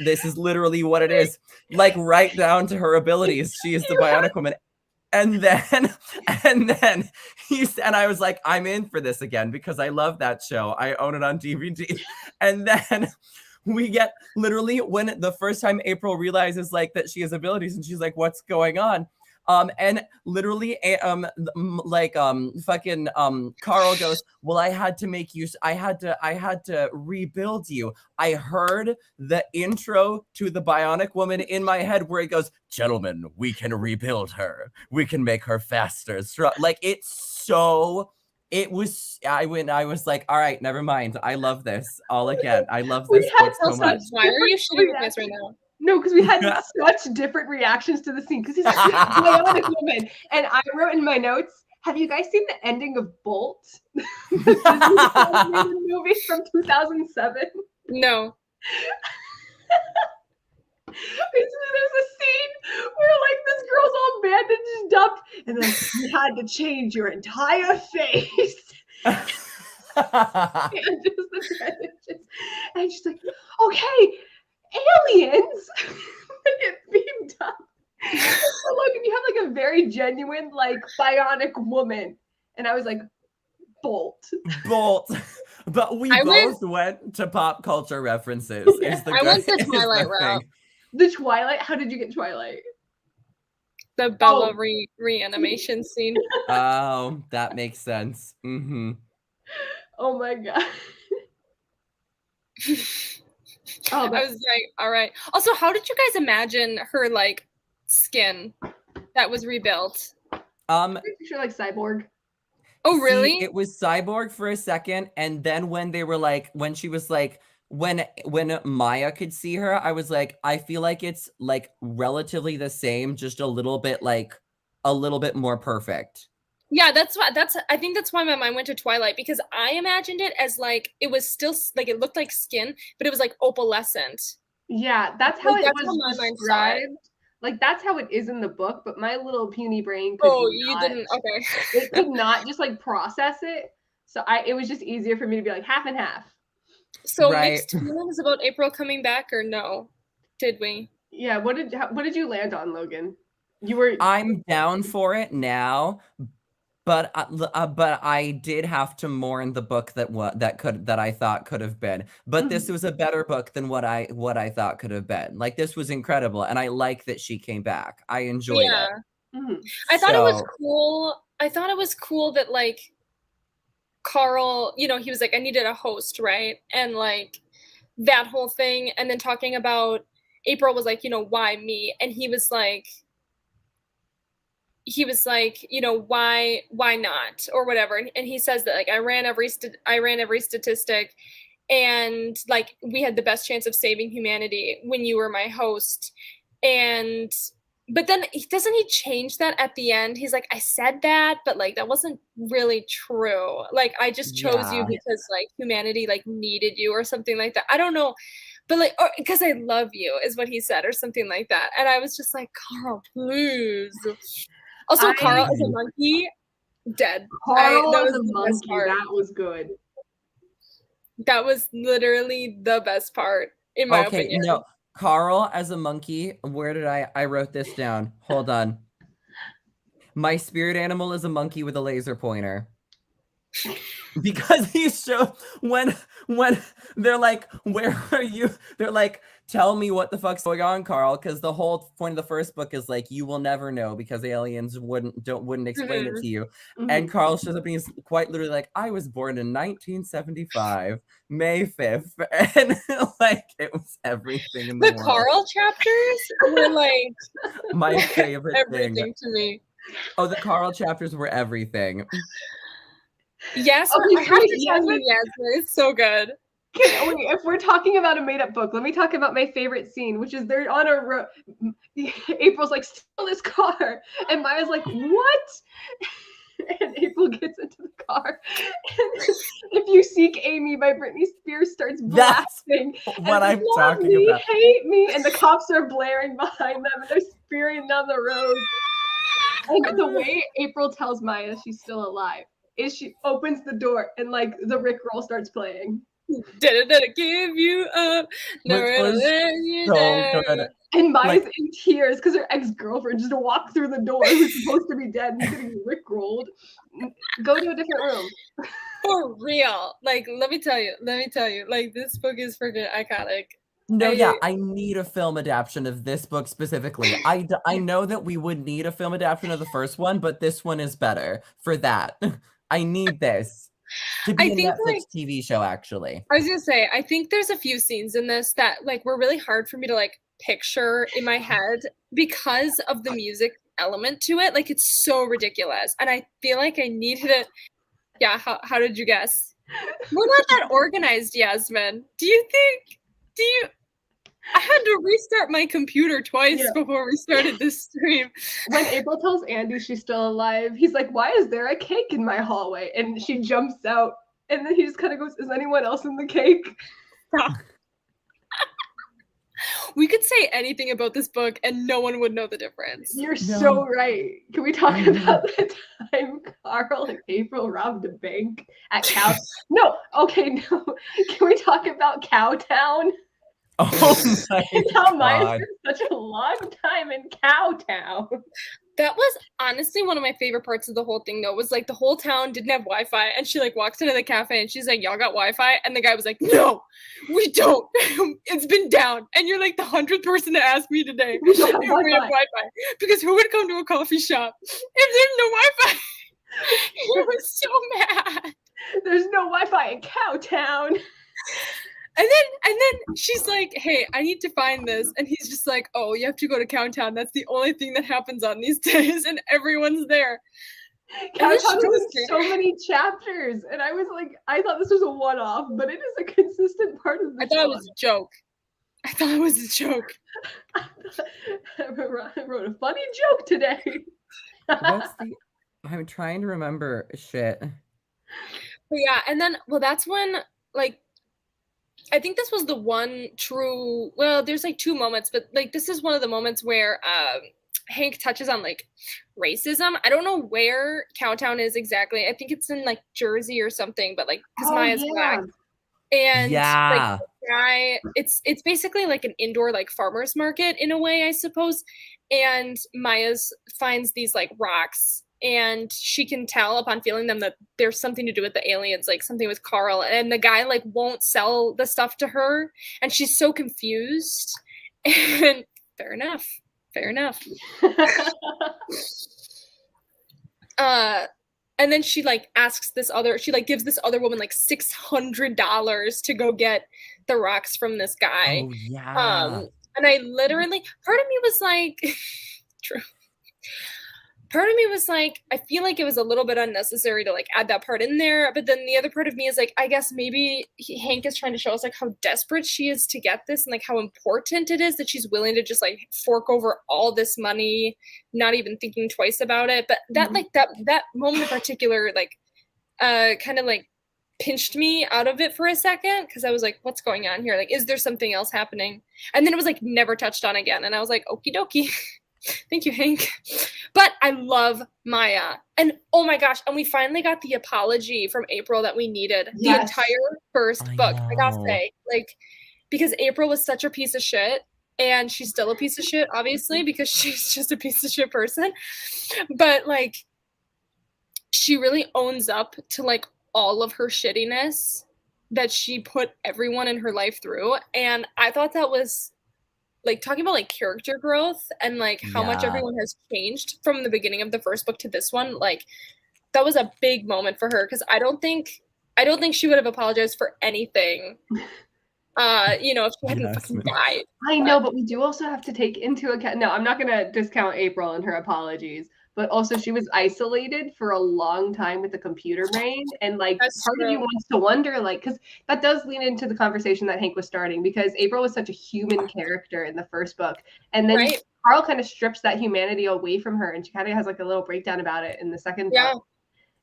This is literally what it is. Like right down to her abilities. She is the Bionic Woman. And then I was like, I'm in for this again because I love that show. I own it on DVD. And then we get literally when the first time April realizes like that she has abilities and she's like, what's going on? And literally, fucking Carl goes, well, I had to rebuild you. I heard the intro to the Bionic Woman in my head where it goes, gentlemen, we can rebuild her. We can make her faster. Like it was, I was like, all right, never mind. I love this all again. I love this book so much. Why are you shooting at us right now? No, because we had such different reactions to the scene. Because he's like, Bionic Woman. And I wrote in my notes, have you guys seen the ending of Bolt? The movie from 2007? No. Basically, there's a scene where like this girl's all bandaged up, and like you had to change your entire face. And just the bandages. And she's like, okay, aliens get beamed up. So look, and you have like a very genuine like Bionic Woman, and I was like, Bolt. But we both went to pop culture references. Yeah. I went the Twilight route. The Twilight? How did you get Twilight? The Bella reanimation scene. Oh, that makes sense. Mm-hmm. Oh my god. I was like, all right. Also, how did you guys imagine her like skin that was rebuilt? Picture like cyborg. Oh, really? See, it was cyborg for a second, and then when they were like, when she was like, when Maya could see her, I was like, I feel like it's like relatively the same, just a little bit more perfect. Yeah, I think that's why my mind went to Twilight, because I imagined it as like it was still like it looked like skin, but it was like opalescent. Yeah, that's how it was described. Like that's how it is in the book, but my little puny brain could didn't okay. It could not just like process it. So it was just easier for me to be like half and half. So mixed feelings about April coming back, or no? Did we? Yeah, what did you land on, Logan? I'm down for it now, but I did have to mourn the book that I thought could have been. But this was a better book than what I thought could have been. Like this was incredible, and I like that she came back. I enjoyed it. Mm-hmm. I thought it was cool. I thought it was cool that like Carl, he was like, I needed a host, right? And like that whole thing, and then talking about April was like, why me? And he was like, why not, or whatever. And he says that like I ran every statistic, and like we had the best chance of saving humanity when you were my host. But then doesn't he change that at the end? He's like, I said that, but like that wasn't really true. Like I just chose you because like humanity like needed you or something like that. I don't know. But like, because I love you is what he said, or something like that. And I was just like, Carl, please. Also, Carl as a monkey, dead. Carl as a monkey, that was good. That was literally the best part, in my opinion. No, Carl as a monkey, where did I wrote this down. Hold on. My spirit animal is a monkey with a laser pointer. Because he showed when they're like, where are you? They're like, tell me what the fuck's going on, Carl, because the whole point of the first book is like, you will never know because aliens wouldn't explain it to you. And Carl shows up and he's quite literally like, I was born in 1975, May 5th, and like it was everything in the world. The Carl chapters were like my favorite everything to me. Oh, the Carl chapters were everything. Yes, I have to tell you, it's so good. Okay, wait, if we're talking about a made-up book, let me talk about my favorite scene, which is they're on a road. April's like, steal this car, and Maya's like, what? And April gets into the car. And If You Seek Amy by Britney Spears starts blasting. That's what I'm talking about. Hate me, and the cops are blaring behind them, and they're spearing down the road. And the way April tells Maya she's still alive. is she opens the door and like the Rickroll starts playing. Did it give you up? Never let you down. Good. And Maya's in tears because her ex-girlfriend just walked through the door who's supposed to be dead and getting Rickrolled. Go to a different room. For real. Like, let me tell you, like, this book is freaking iconic. No, yeah, I need a film adaptation of this book specifically. I know that we would need a film adaptation of the first one, but this one is better for that. I need this to be a Netflix TV show, actually. I was gonna say, I think there's a few scenes in this that like were really hard for me to like picture in my head because of the music element to it. Like, it's so ridiculous. And I feel like I needed it. Yeah, how did you guess? We're not that organized, Yasmin. I had to restart my computer twice before we started this stream. When April tells Andy she's still alive, he's like, why is there a cake in my hallway? And she jumps out, and then he just kind of goes, is anyone else in the cake? We could say anything about this book and no one would know the difference. You're so right. Can we talk about the time Carl and April robbed a bank at Cow? No. Can we talk about Cowtown? Oh my How Maya spent such a long time in Cowtown. That was honestly one of my favorite parts of the whole thing, though, was like the whole town didn't have Wi-Fi, and she like walks into the cafe and she's like, y'all got Wi-Fi? And the guy was like, no, we don't. It's been down. And you're like the 100th person to ask me today if we have Wi-Fi. Because who would come to a coffee shop if there's no Wi-Fi? He was so mad. There's no Wi-Fi in Cowtown. And then she's like, hey, I need to find this. And he's just like, oh, you have to go to Cowtown. That's the only thing that happens on these days. And everyone's there. Cowtown has so many chapters. And I was like, I thought this was a one-off, but it is a consistent part of the show. I thought it was a joke. I wrote a funny joke today. I'm trying to remember shit. But yeah, and then, that's when, like, I think this was the one true, there's like two moments, but like this is one of the moments where Hank touches on like racism. I don't know where Cowtown is exactly. I think it's in like Jersey or something, but like because Maya's black. And like the guy, it's basically like an indoor like farmer's market in a way, I suppose. And Maya's finds these like rocks, and she can tell upon feeling them that there's something to do with the aliens, like something with Carl. And the guy like won't sell the stuff to her, and she's so confused. And fair enough. And then she like asks gives this other woman like $600 to go get the rocks from this guy. Oh yeah. And I literally, part of me was like, true. Part of me was like, I feel like it was a little bit unnecessary to like add that part in there. But then the other part of me is like, I guess maybe Hank is trying to show us like how desperate she is to get this, and like how important it is that she's willing to just like fork over all this money, not even thinking twice about it. But that like that moment in particular, like kind of like pinched me out of it for a second, because I was like, what's going on here? Like, is there something else happening? And then it was like never touched on again. And I was like, okie dokie. Thank you, Hank. But I love Maya. And oh my gosh, and we finally got the apology from April that we needed. Yes. The entire first book, I gotta say. Like, because April was such a piece of shit, and she's still a piece of shit, obviously, because she's just a piece of shit person. But like, she really owns up to like all of her shittiness that she put everyone in her life through. And I thought that was like talking about like character growth and like how much everyone has changed from the beginning of the first book to this one. Like, that was a big moment for her, because I don't think she would have apologized for anything. If she hadn't fucking died. I know, but we do also have to take into account. No, I'm not gonna discount April and her apologies, but also she was isolated for a long time with the computer brain, and like part of you wants to wonder, like, because that does lean into the conversation that Hank was starting, because April was such a human character in the first book, and then Carl kind of strips that humanity away from her, and she kind of has like a little breakdown about it in the second book.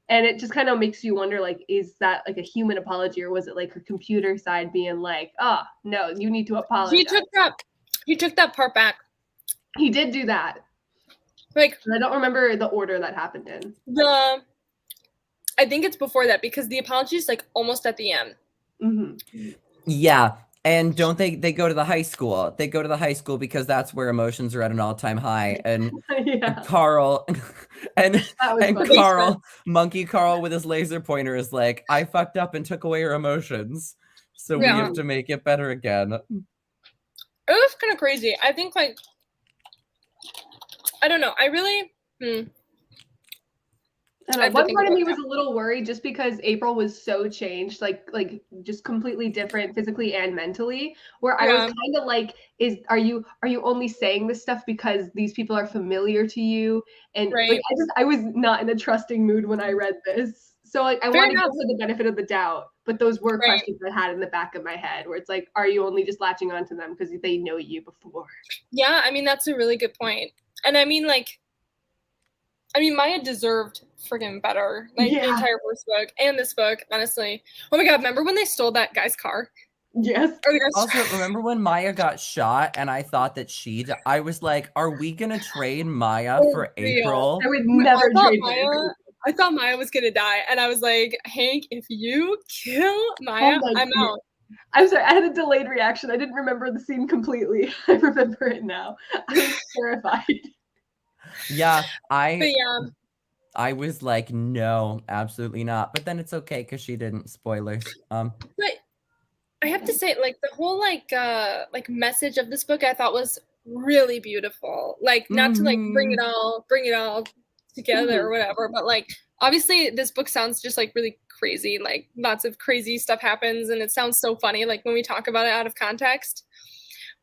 And it just kind of makes you wonder, like, is that like a human apology, or was it like her computer side being like, oh no, you need to apologize? He took that part back. He did do that. Like, I don't remember the order that happened in. I think it's before that because the apology is like almost at the end. Mm-hmm. Yeah. And don't they go to the high school? They go to the high school because that's where emotions are at an all-time high. And Yeah. Carl and That was funny. Carl, Monkey Carl with his laser pointer is like, I fucked up and took away your emotions. So we Yeah. have to make it better again. It was kind of crazy. I think like I don't know. I really I don't know. One part of me was a little worried just because April was so changed, like just completely different physically and mentally. Where I was kind of like, are you only saying this stuff because these people are familiar to you? And like I was not in a trusting mood when I read this. So like I wanted to give her the benefit of the doubt, but those were questions I had in the back of my head where it's like, are you only just latching onto them because they know you before? Yeah, I mean that's a really good point. And I mean Maya deserved friggin' better. Like the entire first book and this book, honestly. Oh my god, remember when they stole that guy's car? Yes. Also, remember when Maya got shot and I thought that I was like, are we gonna trade Maya for April? I would never trade Maya. I thought Maya was gonna die, and I was like, Hank, if you kill Maya, I'm out. I'm sorry, I had a delayed reaction. I didn't remember the scene completely. I remember it now. I was terrified. Yeah, I was like, no, absolutely not. But then it's okay because she didn't. Spoilers. But I have to say, like the whole like message of this book, I thought was really beautiful. Like not to like bring it all together or whatever, but like obviously this book sounds just like really crazy. Like lots of crazy stuff happens, and it sounds so funny. Like when we talk about it out of context,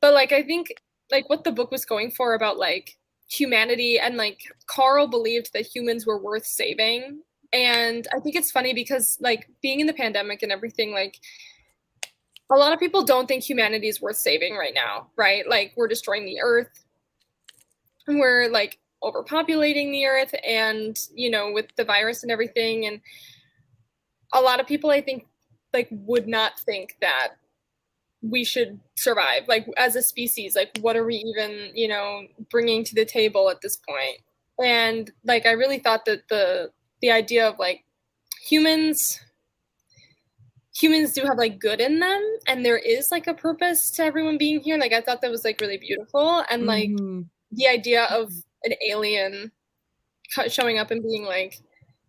but like I think like what the book was going for about like humanity and like Carl believed that humans were worth saving. And I think it's funny because like being in the pandemic and everything, like a lot of people don't think humanity is worth saving right now, right? Like we're destroying the earth and we're like overpopulating the earth and with the virus and everything, and a lot of people I think like would not think that we should survive like as a species. Like what are we even bringing to the table at this point? And like I really thought that the idea of like humans do have like good in them, and there is like a purpose to everyone being here. Like I thought that was like really beautiful, and like the idea of an alien showing up and being like,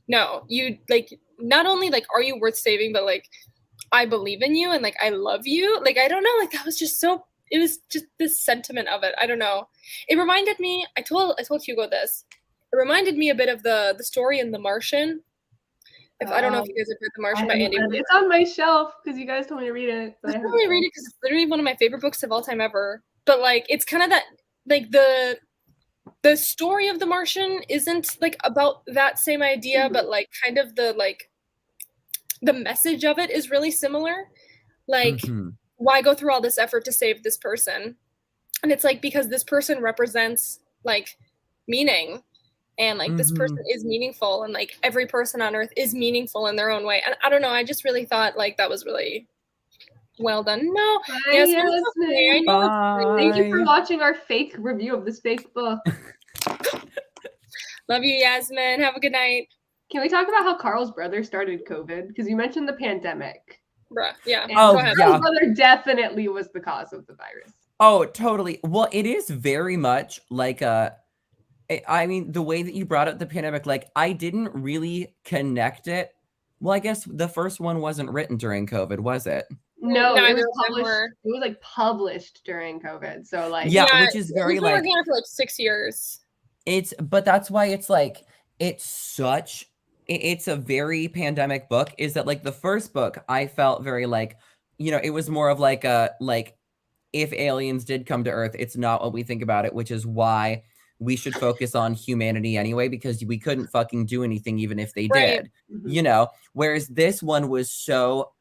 no, you like not only like are you worth saving, but like I believe in you and like I love you. Like I don't know, like that was just so, it was just this sentiment of it. I don't know. It reminded me, I told Hugo this. It reminded me a bit of the story in The Martian. I don't know if you guys have read The Martian by Andy Weir. It's on my shelf because you guys told me to read it. I told me to read it because it's literally one of my favorite books of all time ever. But like it's kind of that like the story of The Martian isn't like about that same idea, but like kind of the message of it is really similar. Like why go through all this effort to save this person? And it's like because this person represents like meaning, and like this person is meaningful, and like every person on earth is meaningful in their own way. And I don't know, I just really thought like that was really well done. No, yes, okay. Thank you for watching our fake review of this fake book. Love you, Yasmin. Have a good night. Can we talk about how Carl's brother started COVID? Because you mentioned the pandemic. Bruh, yeah. Carl's brother definitely was the cause of the virus. Oh, totally. Well, it is very much like I mean, the way that you brought up the pandemic, like I didn't really connect it. Well, I guess the first one wasn't written during COVID, was it? No, it was published. It was like published during COVID. So like which is very like working on it for like 6 years. But that's why it's like it's a very pandemic book. Is that like the first book I felt very like, it was more of like if aliens did come to Earth, it's not what we think about it, which is why we should focus on humanity anyway, because we couldn't fucking do anything even if they did, whereas this one was so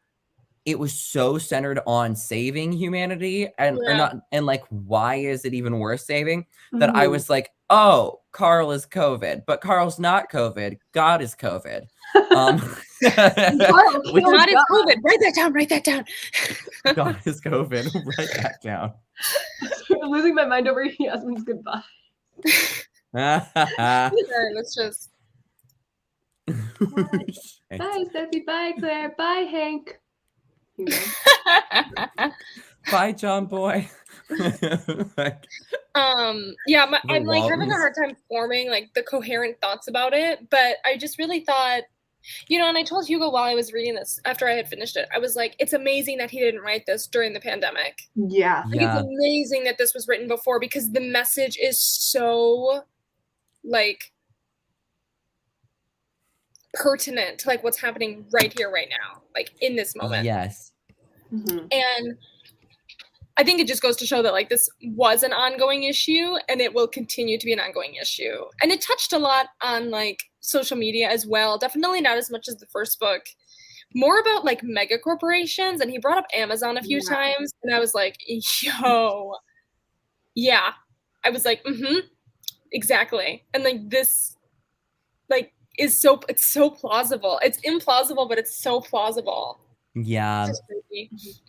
centered on saving humanity and like, why is it even worth saving? That I was like, oh, Carl is COVID, but Carl's not COVID. God is COVID. God is COVID. Write that down. God is COVID. Write that down. I'm losing my mind over Yasmin's goodbye. Let's just. Bye, Steffi. Bye, Claire. Bye, Hank. You know? Bye, John Boy. Like, yeah, the I'm like having a Waltons. hard time forming like the coherent thoughts about it, but I just really thought, you know, and I told Hugo while I was reading this after I had finished it, I was like, it's amazing that he didn't write this during the pandemic. Yeah. Like, it's amazing that this was written before, because the message is so like pertinent to like what's happening right here, right now, like in this moment. Yes. Mm-hmm. And I think it just goes to show that like this was an ongoing issue, and it will continue to be an ongoing issue. And it touched a lot on like social media as well. Definitely not as much as the first book. More about like mega corporations, and he brought up Amazon a few times, and I was like, yo, yeah. I was like, exactly. And like this like it's so plausible. It's implausible, but it's so plausible. Yeah. It's just crazy.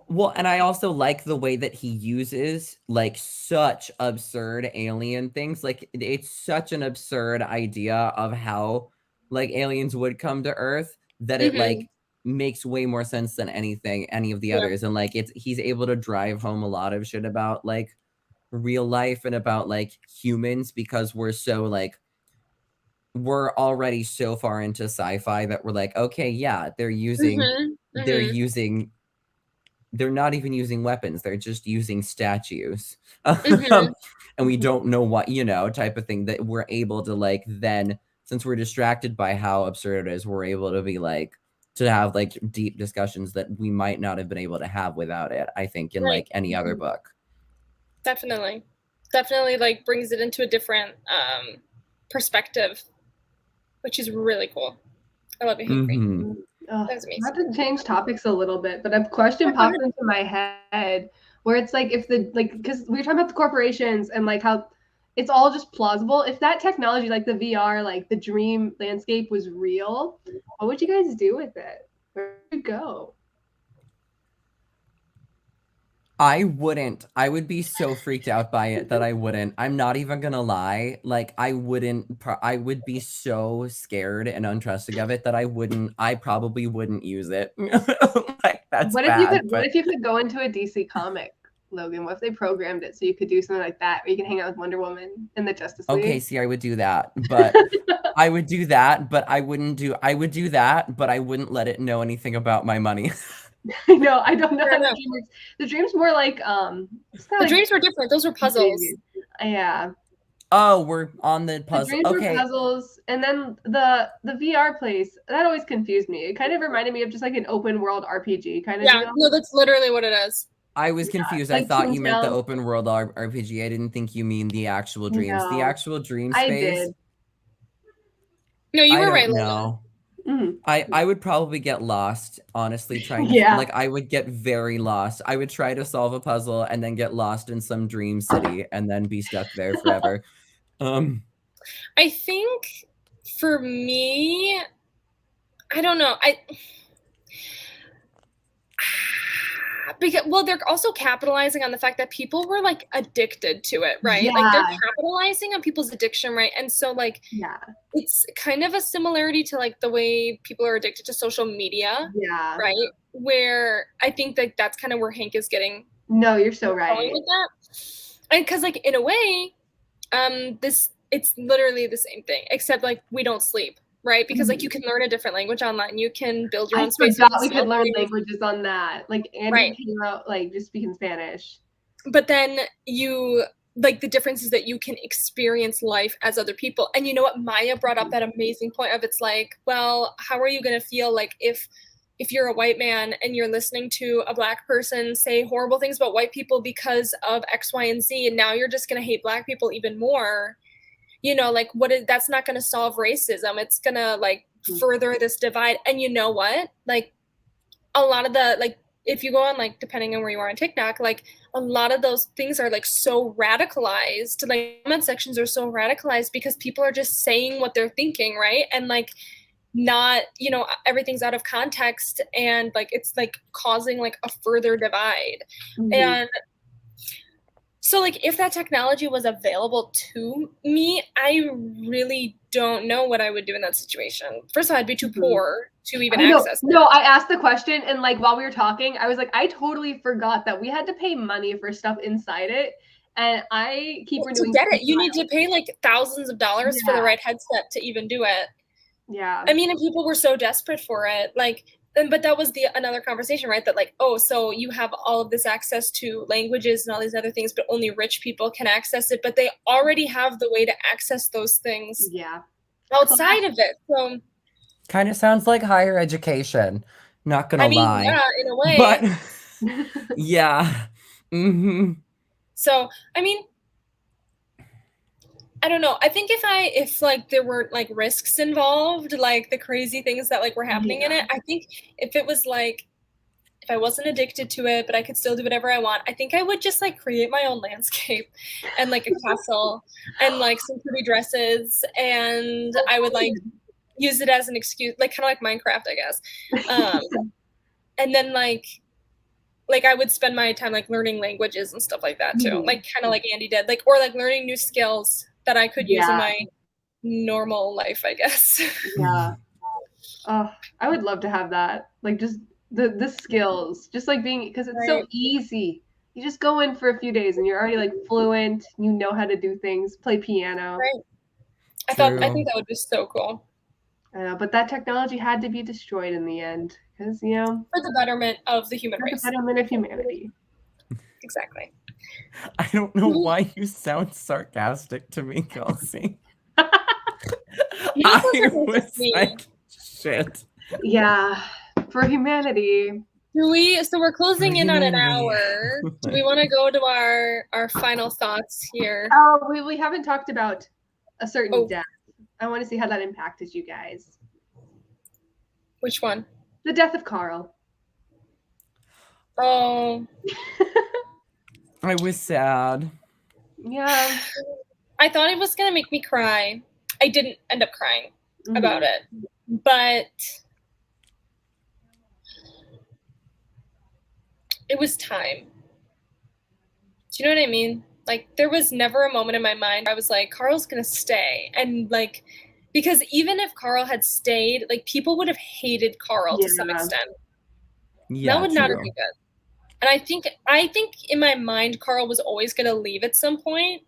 Well, and I also like the way that he uses like such absurd alien things. Like it's such an absurd idea of how like aliens would come to Earth that it like makes way more sense than any of the others. And like he's able to drive home a lot of shit about like real life and about like humans, because we're so like we're already so far into sci-fi that we're like, okay, yeah, they're not even using weapons. They're just using statues. And we don't know what, type of thing, that we're able to like, then since we're distracted by how absurd it is, we're able to be like, to have like deep discussions that we might not have been able to have without it, I think, in like any other book. Definitely like brings it into a different perspective, which is really cool. I love it. That's amazing. Not to change topics a little bit, but a question popped into my head where it's like, if the because we were talking about the corporations and like how it's all just plausible. If that technology, like the VR, like the dream landscape, was real, what would you guys do with it? Where would you go? I wouldn't. I would be so freaked out by it that I wouldn't. I'm not even gonna lie. Like, I wouldn't. I would be so scared and untrusting of it that I probably wouldn't use it. Like, that's what bad. What if you could go into a DC comic, Logan? What if they programmed it so you could do something like that, where you can hang out with Wonder Woman in the Justice League? Okay, see, I would do that, but I would do that, but I wouldn't do. I would do that, but I wouldn't let it know anything about my money. No, I don't know how the dream works. The dream's more like the dreams were different. Those were puzzles. Yeah. Oh, we're on the puzzle. The dreams were puzzles, and then the VR place, that always confused me. It kind of reminded me of just like an open world RPG kind of deal. No, that's literally what it is. I was confused. I thought you meant the open world RPG. I didn't think you mean the actual dreams. No. The actual dream space. I did. No, you were right. No. I would probably get lost, honestly, trying to like I would get very lost. I would try to solve a puzzle and then get lost in some dream city and then be stuck there forever. I think for me, I don't know. Because they're also capitalizing on the fact that people were like addicted to it, right? Yeah. Like they're capitalizing on people's addiction, right? And so like it's kind of a similarity to like the way people are addicted to social media, right? Where I think that that's kind of where Hank is getting. No, you're so right. With that. And because like in a way, it's literally the same thing, except like we don't sleep. Right, because like you can learn a different language online. You can build your own space. I forgot we could learn languages on that. Like Andy came out like just speaking Spanish. But then you like the difference is that you can experience life as other people. And you know what? Maya brought up that amazing point of it's like, well, how are you going to feel like if you're a white man and you're listening to a black person say horrible things about white people because of X, Y, and Z, and now you're just going to hate black people even more? You know, like that's not going to solve racism. It's going to like further this divide. And you know what? Like a lot of the, like, if you go on, like, depending on where you are on TikTok, like a lot of those things are like so radicalized. Like comment sections are so radicalized because people are just saying what they're thinking. Right. And like, not, you know, everything's out of context and like, it's like causing like a further divide. And so So, like, if that technology was available to me, I really don't know what I would do in that situation. First of all, I'd be too poor to even access it. No, I asked the question, and like while we were talking, I was like, I totally forgot that we had to pay money for stuff inside it. And I keep to get it, you need to pay like thousands of dollars for the right headset to even do it. Yeah. I mean, and people were so desperate for it. Like, but that was another conversation, right? That like, oh, so you have all of this access to languages and all these other things, but only rich people can access it. But they already have the way to access those things outside of it. So kind of sounds like higher education. Not gonna lie. Yeah, in a way. But yeah. Mm-hmm. So I mean, I don't know. I think if like there were like risks involved, like the crazy things that like were happening in it, I think if it was like, if I wasn't addicted to it, but I could still do whatever I want, I think I would just like create my own landscape and like a castle and like some pretty dresses, and I would like use it as an excuse, like kind of like Minecraft, I guess. And then like I would spend my time like learning languages and stuff like that too, like kind of like Andy did, like, or like learning new skills that I could use in my normal life, I guess. Yeah. Oh, I would love to have that. Like just the skills, just like being, because it's so easy. You just go in for a few days and you're already like fluent. You know how to do things, play piano. Right. I think that would be so cool. I know, but that technology had to be destroyed in the end because, you know, for the betterment of the human race. For the betterment of humanity. Exactly. I don't know why you sound sarcastic to me, Kelsey. I was like, shit. Yeah, for humanity. So we're closing in on an hour. Do we want to go to our final thoughts here? Oh, we haven't talked about a certain death. I want to see how that impacted you guys. Which one? The death of Carl. Oh. I was sad. Yeah. I thought it was going to make me cry. I didn't end up crying about it. But it was time. Do you know what I mean? Like, there was never a moment in my mind I was like, Carl's going to stay. And, like, because even if Carl had stayed, like, people would have hated Carl to some extent. Yeah, that would not have been good. And I think in my mind, Carl was always going to leave at some point.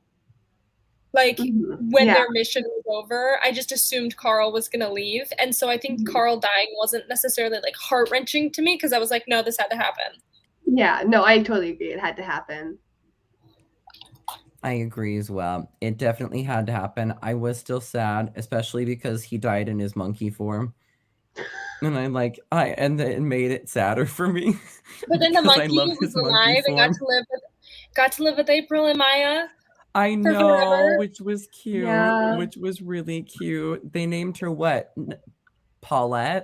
Like, when their mission was over, I just assumed Carl was going to leave. And so I think Carl dying wasn't necessarily, like, heart-wrenching to me because I was like, no, this had to happen. Yeah, no, I totally agree. It had to happen. I agree as well. It definitely had to happen. I was still sad, especially because he died in his monkey form. And I'm like, and it made it sadder for me. But then the monkey was alive and got to live with April and Maya. I know, which was cute, which was really cute. They named her what? Paulette?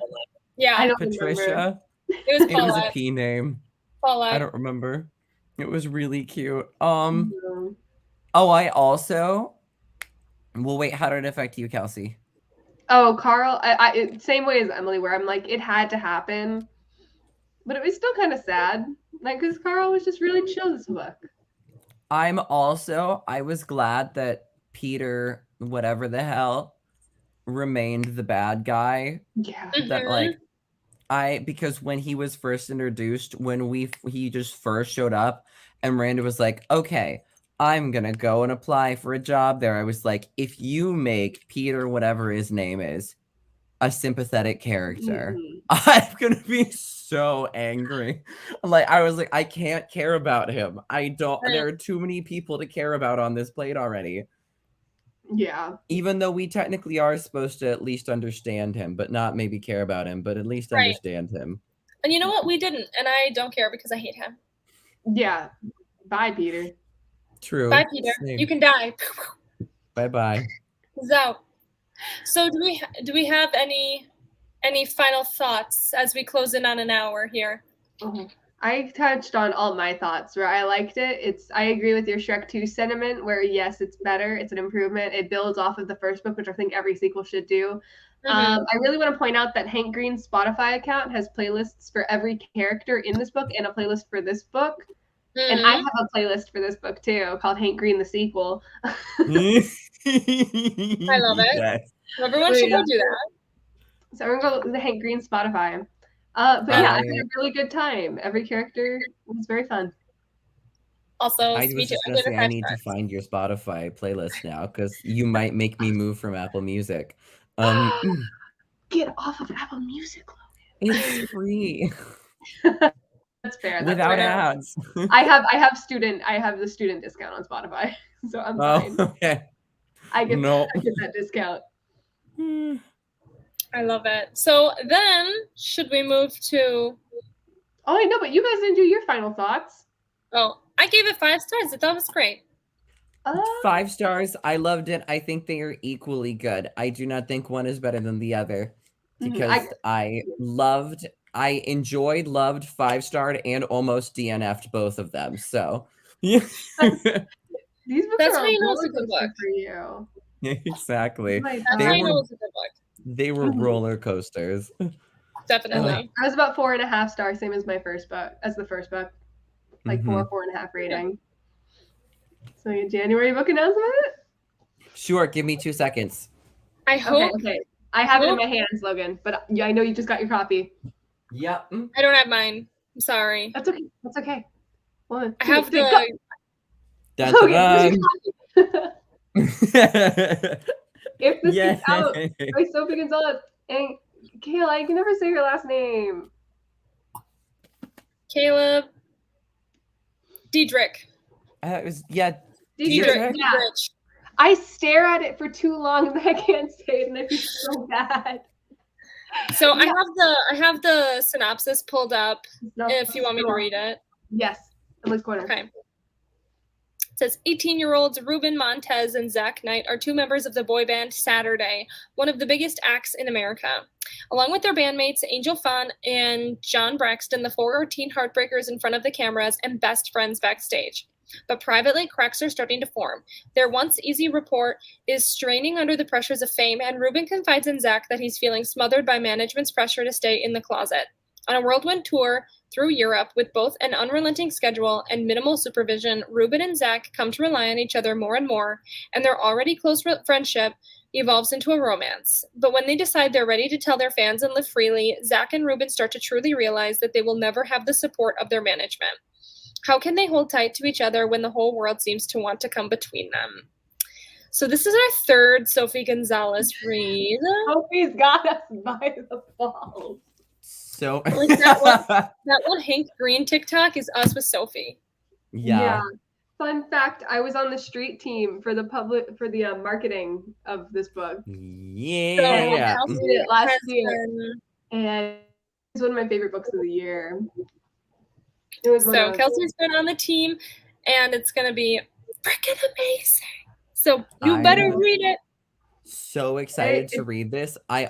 Yeah, I don't Patricia. Remember. It was Paulette. It was a P name. Paulette. I don't remember. It was really cute. Oh, I also. Well, wait. How did it affect you, Kelsey? Oh, Carl. I same way as Emily, where I'm like, it had to happen, but it was still kind of sad, like because Carl was just really chill this book. I was glad that Peter, whatever the hell, remained the bad guy. Yeah. That like, because when he was first introduced, when he just first showed up, and Miranda was like, okay, I'm going to go and apply for a job there. I was like, if you make Peter, whatever his name is, a sympathetic character, I'm going to be so angry. Like, I was like, I can't care about him. There are too many people to care about on this plate already. Yeah. Even though we technically are supposed to at least understand him, but not maybe care about him, but at least understand him. And you know what? We didn't. And I don't care because I hate him. Yeah. Bye, Peter. True. Bye, Peter. Same. You can die. Bye-bye. He's out. So do we have any final thoughts as we close in on an hour here? I touched on all my thoughts where I liked it. I agree with your Shrek 2 sentiment where yes, it's better. It's an improvement. It builds off of the first book, which I think every sequel should do. I really want to point out that Hank Green's Spotify account has playlists for every character in this book and a playlist for this book. And I have a playlist for this book too called Hank Green the Sequel. I love it. Yes. Everyone should go do that. So we're gonna go to the Hank Green Spotify. But yeah, I had a really good time. Every character was very fun. Also, I was just gonna say I need to find your Spotify playlist now because you might make me move from Apple Music. Get off of Apple Music, Logan. It's free. That's fair. Without ads. I have the student discount on Spotify, so I'm fine. Okay. I get that discount. I love it. So then, should we move to? Oh, I know, but you guys didn't do your final thoughts. Oh, I gave it 5 stars. I thought it was great. 5 stars. I loved it. I think they are equally good. I do not think one is better than the other because I loved 5-starred, and almost DNF'd both of them. So these books that's are how you know it's a good book for you. Exactly. That's how you know it's a good book. They were roller coasters. Definitely. I was about 4.5 stars, same as the first book, like 4.5 rating. So your January book announcement? Sure, give me 2 seconds. I hope. Okay. I have it in my hands, Logan, but I know you just got your copy. Yep. I don't have mine. I'm sorry. That's okay. That's okay. I have the. If this gets out, by Sophie Gonzalez and Kayla, I can never say your last name. Caleb. Diedrich. Diedrich. Yeah. I stare at it for too long and I can't say it, and I feel so bad. So I have the synopsis pulled up. If you want me to read it. Yes. In this corner. Okay. It says 18-year-olds Ruben Montez and Zach Knight are 2 members of the boy band Saturday, one of the biggest acts in America. Along with their bandmates Angel Fawn and John Braxton, the 4 are teen heartbreakers in front of the cameras and best friends backstage. But privately, cracks are starting to form. Their once easy rapport is straining under the pressures of fame, and Ruben confides in Zach that he's feeling smothered by management's pressure to stay in the closet. On a whirlwind tour through Europe with both an unrelenting schedule and minimal supervision, Ruben and Zach come to rely on each other more and more, and their already close friendship evolves into a romance. But when they decide they're ready to tell their fans and live freely, Zach and Ruben start to truly realize that they will never have the support of their management. How can they hold tight to each other when the whole world seems to want to come between them? So this is our 3rd Sophie Gonzalez read. Sophie's got us by the balls. So that one Hank Green TikTok is us with Sophie. Yeah. Fun fact: I was on the street team for the marketing of this book. Yeah. So I did it last year, and it's one of my favorite books of the year. So Kelsey's been on the team, and it's gonna be freaking amazing. So you better read it. So excited to read this. I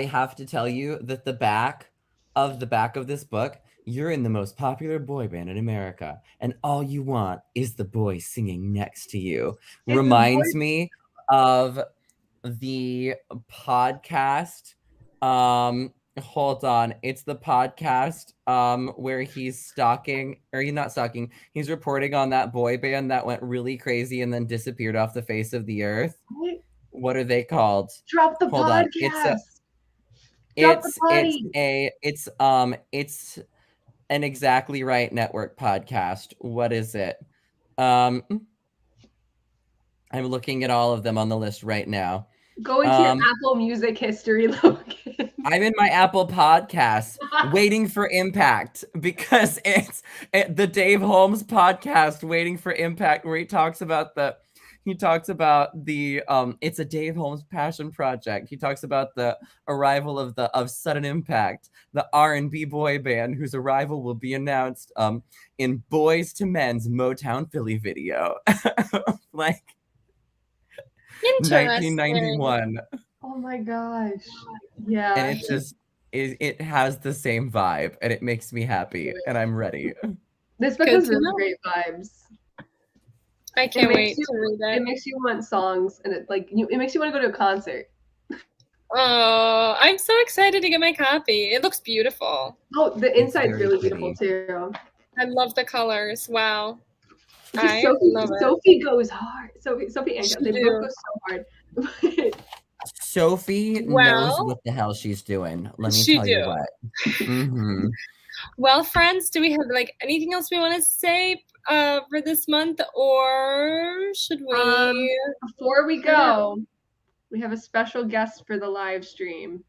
have to tell you that the back of this book, you're in the most popular boy band in America, and all you want is the boy singing next to you. Reminds me of the podcast. Hold on. It's the podcast where he's stalking, or he's not stalking. He's reporting on that boy band that went really crazy and then disappeared off the face of the earth. What are they called? Drop the podcast. It's an Exactly Right Network podcast. What is it? I'm looking at all of them on the list right now. Go into your Apple Music history, Logan. I'm in my Apple Podcasts waiting for impact because it's the Dave Holmes podcast, Waiting for Impact, where he talks about the it's a Dave Holmes passion project. He talks about the arrival of Sudden Impact, the R&B boy band whose arrival will be announced in Boys to Men's Motown Philly video. Like 1991. Oh my gosh. Yeah. And it has the same vibe, and it makes me happy, and I'm ready. This book has really great vibes. I can't wait to read it. It makes you want songs, and it makes you want to go to a concert. Oh, I'm so excited to get my copy. It looks beautiful. Oh, the inside's really beautiful too. I love the colors. Wow. Sophie goes hard. Sophie and they both go so hard. Sophie knows what the hell she's doing. Let me tell you what. Well, friends, do we have like anything else we want to say for this month, or should we? Before we go, we have a special guest for the live stream.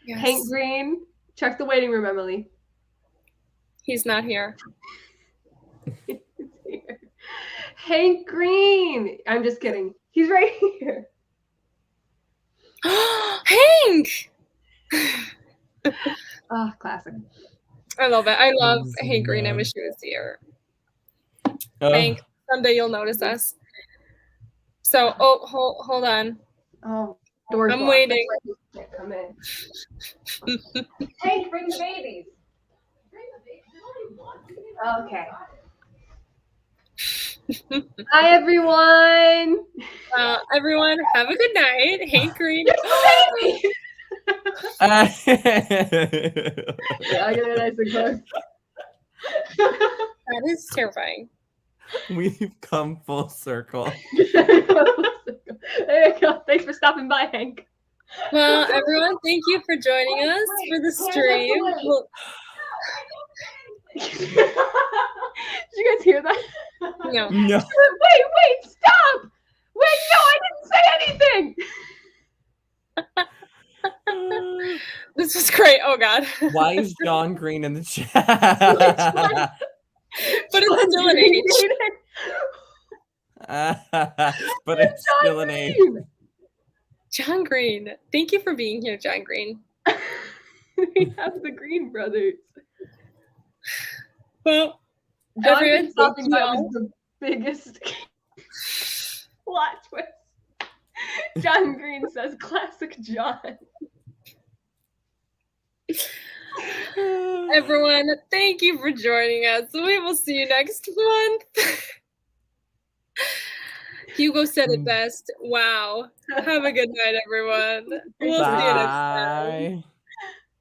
Yes. Hank Green, check the waiting room, Emily. He's not here. Hank Green. I'm just kidding. He's right here. Hank! Oh, classic. I love it. I love Hank Green. I wish he was here. Hank, someday you'll notice us. So, hold on. Oh, door's I'm waiting. Can't come in. Hank, bring the babies. Okay. Hi, everyone. Everyone, have a good night. Hank Green. Yeah, I get it nice and close. That is terrifying. We've come full circle. There you go. Thanks for stopping by, Hank. Well, everyone, thank you for joining us for the stream. Did you guys hear that? No. Wait, stop! Wait, no, I didn't say anything! This was great. Oh, God. Why is John Green in the chat? But it's still an H. But it's still an H. John Green. Thank you for being here, John Green. We have the Green brothers. Well, everyone talking about was the biggest plot twist. John Green says, "Classic John." Everyone, thank you for joining us. We will see you next month. Hugo said it best. Wow. Have a good night, everyone. We'll see you next time.